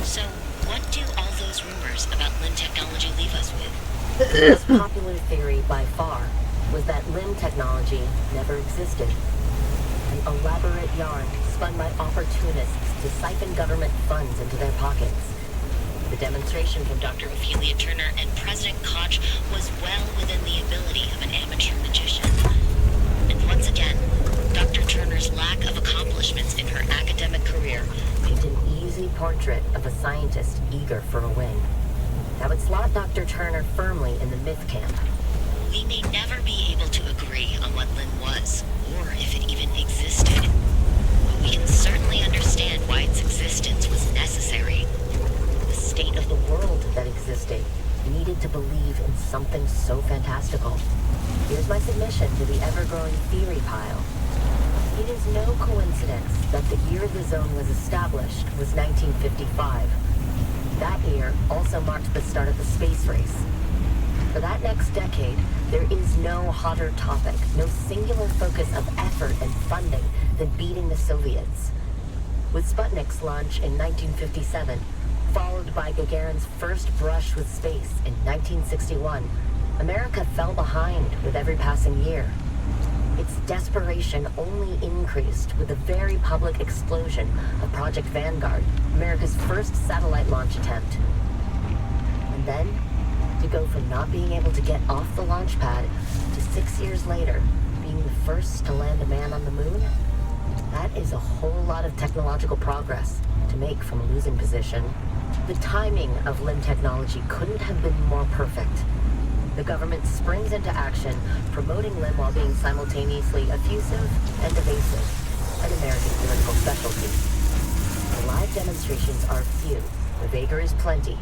So, what do all those rumors about Lin technology leave us with? The most popular theory by far was that Lin technology never existed. An elaborate yarn spun by opportunists to siphon government funds into their pockets. The demonstration from Dr. Ophelia Turner and President Koch was well within the ability of an amateur magician. And once again, Dr. Turner's lack of accomplishments in her academic career paint an easy portrait of a scientist eager for a win. That would slot Dr. Turner firmly in the myth camp. We may never be able to agree on what Lin was, or if it even existed. But we can certainly understand why its existence was necessary. The state of the world that existed needed to believe in something so fantastical. Here's my submission to the ever-growing theory pile. It is no coincidence that the year the zone was established was 1955. That year also marked the start of the space race. For that next decade, there is no hotter topic, no singular focus of effort and funding than beating the Soviets. With Sputnik's launch in 1957, followed by Gagarin's first brush with space in 1961, America fell behind with every passing year. Its desperation only increased with the very public explosion of Project Vanguard, America's first satellite launch attempt. And then, to go from not being able to get off the launch pad to 6 years later being the first to land a man on the moon, that is a whole lot of technological progress to make from a losing position. The timing of Lin technology couldn't have been more perfect. The government springs into action, promoting Lin while being simultaneously effusive and evasive, an American political specialty. The live demonstrations are few, the vagaries plenty,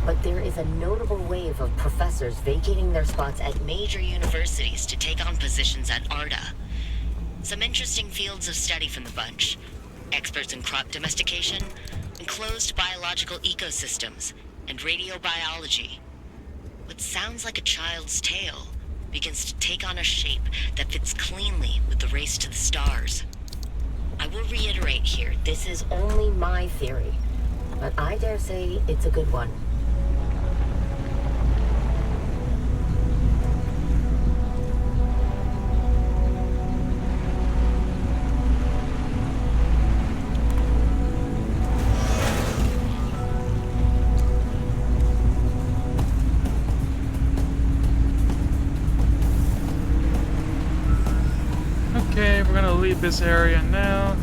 but there is a notable wave of professors vacating their spots at major universities to take on positions at ARDA. Some interesting fields of study from the bunch. Experts in crop domestication, enclosed biological ecosystems, and radiobiology. What sounds like a child's tale begins to take on a shape that fits cleanly with the race to the stars. I will reiterate here, this is only my theory, but I dare say it's a good one. Okay, we're gonna leave this area now.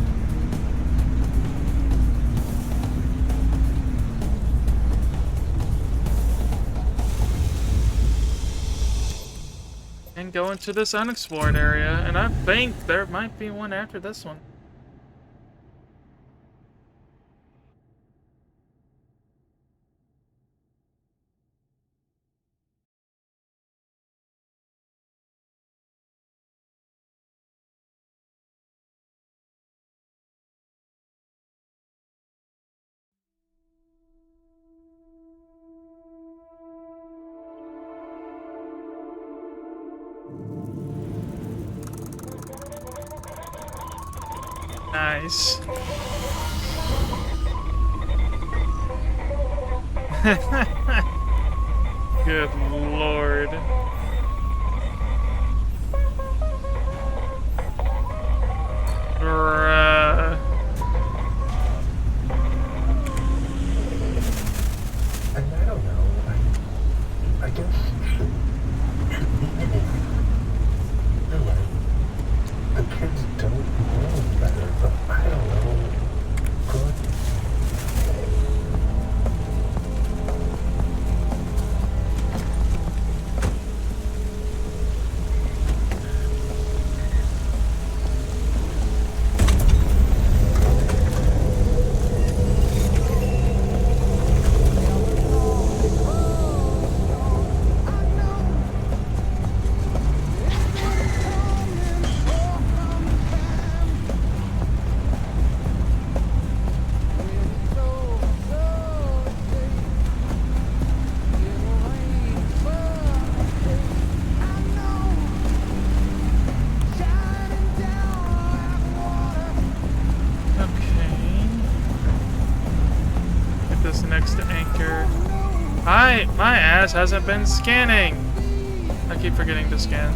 And go into this unexplored area, and I think there might be one after this one. Nice. Good lord. Bruh. And I don't know, I guess should you're right. The kids don't know better, but I don't know. Good. Next to anchor. My ass hasn't been scanning. I keep forgetting to scan.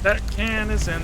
That can is in.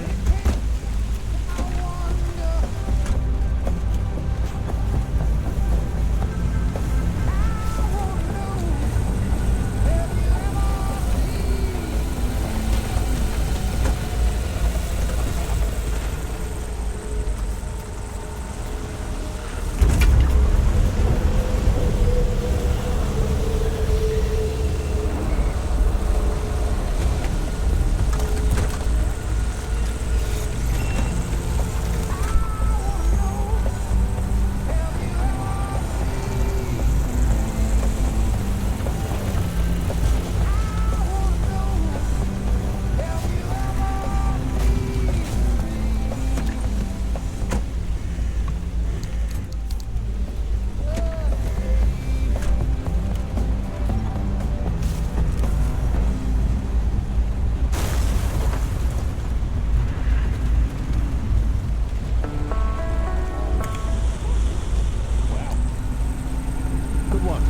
Good luck.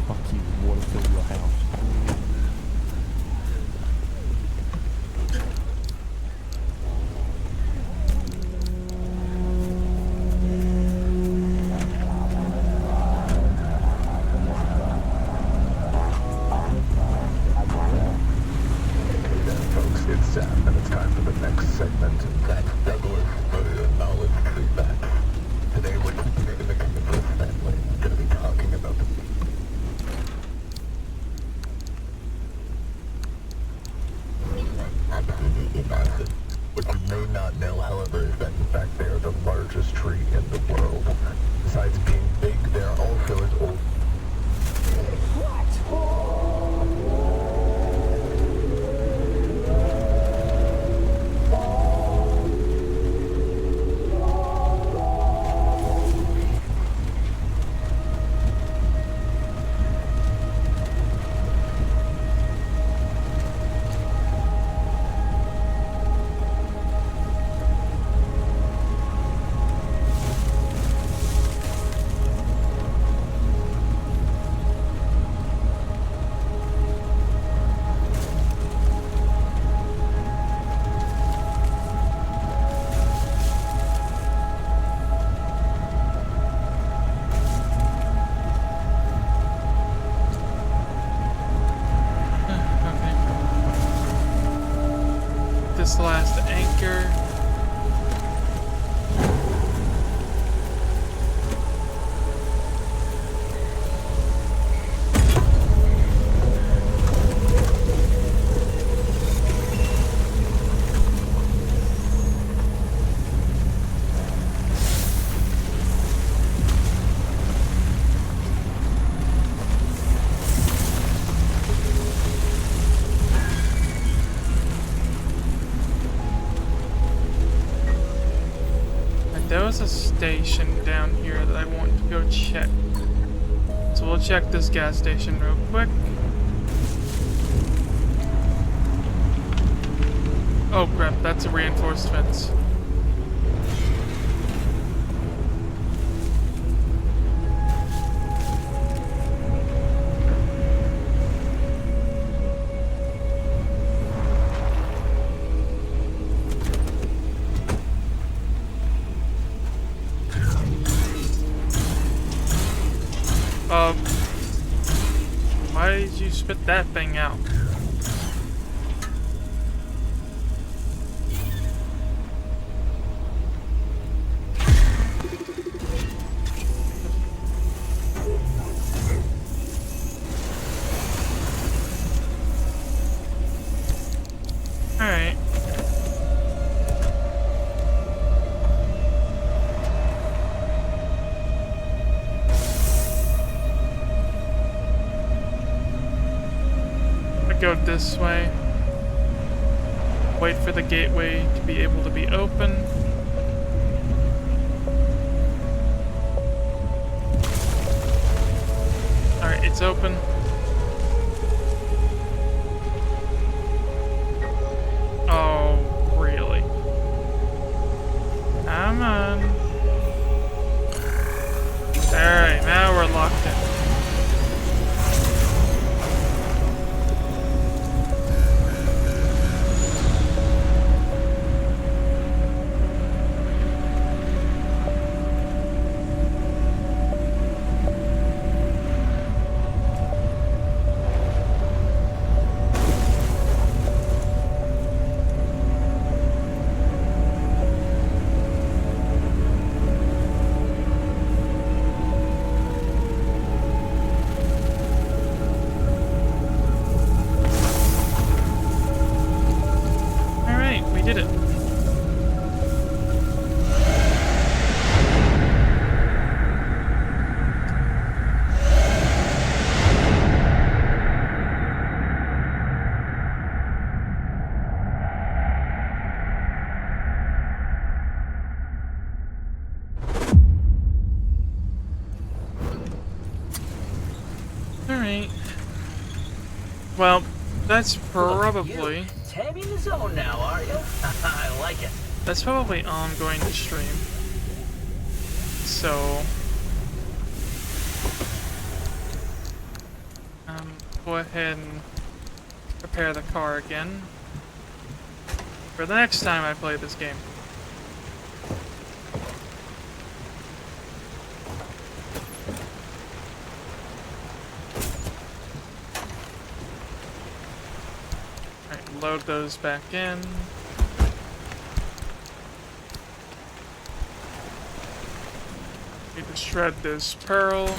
Fuck you, water fill your house. Folks, it's Sam, and it's time for the next segment. That's Douglas for Knowledge Feedback. Today we're keeping it in the chemical family. We're going to be talking about the absolutely massive. What you may not know, however, is that in fact they are the largest tree in the world. Besides being big, they are also as old. this last anchor. There was a station down here that I want to go check. So we'll check this gas station real quick. Oh crap, that's a reinforced fence. Why did you spit that thing out? Alright. Go this way. Wait for the gateway to be able to be open. Alright, it's open. Oh, really? Come on. Alright, now we're locked in. Alright. Well, that's probably... Tamming the zone now, are you? I like it. That's probably all I'm going to stream. So... go ahead and prepare the car again for the next time I play this game. Alright, load those back in. Need to shred this pearl.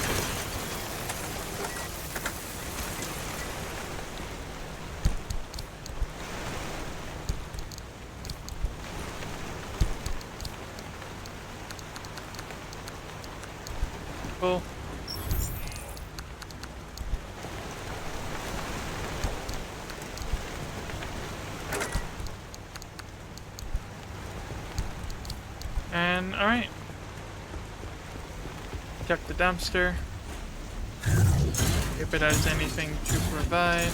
Cool. And alright. Check the dumpster. If it has anything to provide.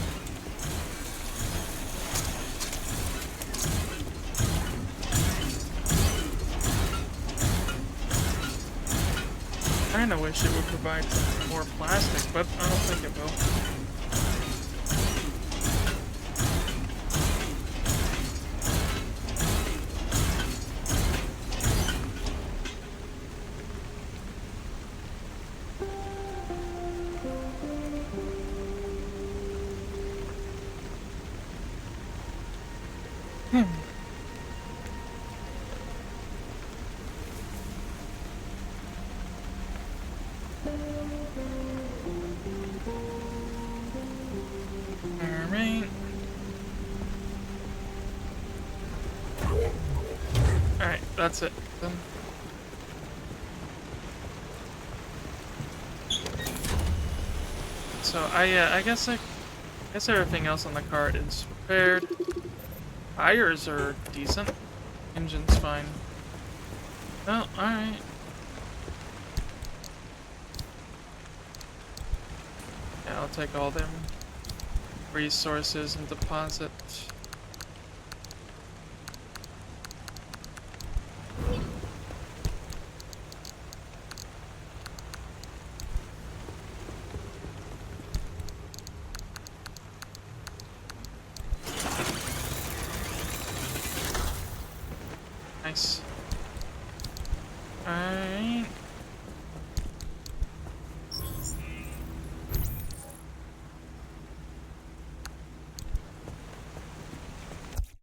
I kinda wish it would provide some more plastic, but I don't think it will. that's it then. So I guess everything else on the car is repaired. Tires are decent. Engine's fine. Oh, alright. Yeah, I'll take all them resources and deposit. Nice. Alright.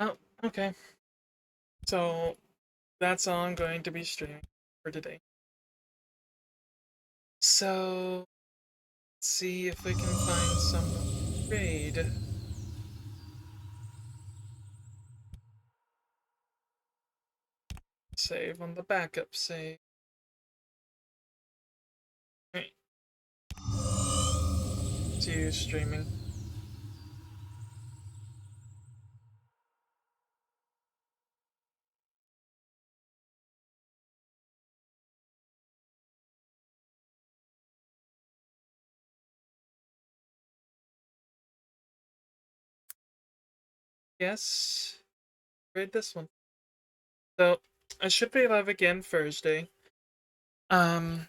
Oh, okay. So, that's all I'm going to be streaming for today. So, let's see if we can find some raid. Save on the backup save. Right. See you streaming. Yes. Raid this one. So, I should be live again Thursday. And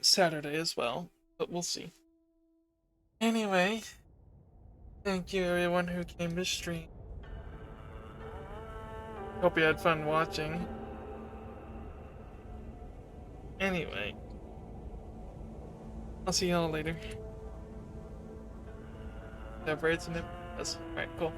Saturday as well, but we'll see. Anyway, thank you everyone who came to stream. Hope you had fun watching. Anyway, I'll see y'all later. Have raids and it. Alright, cool.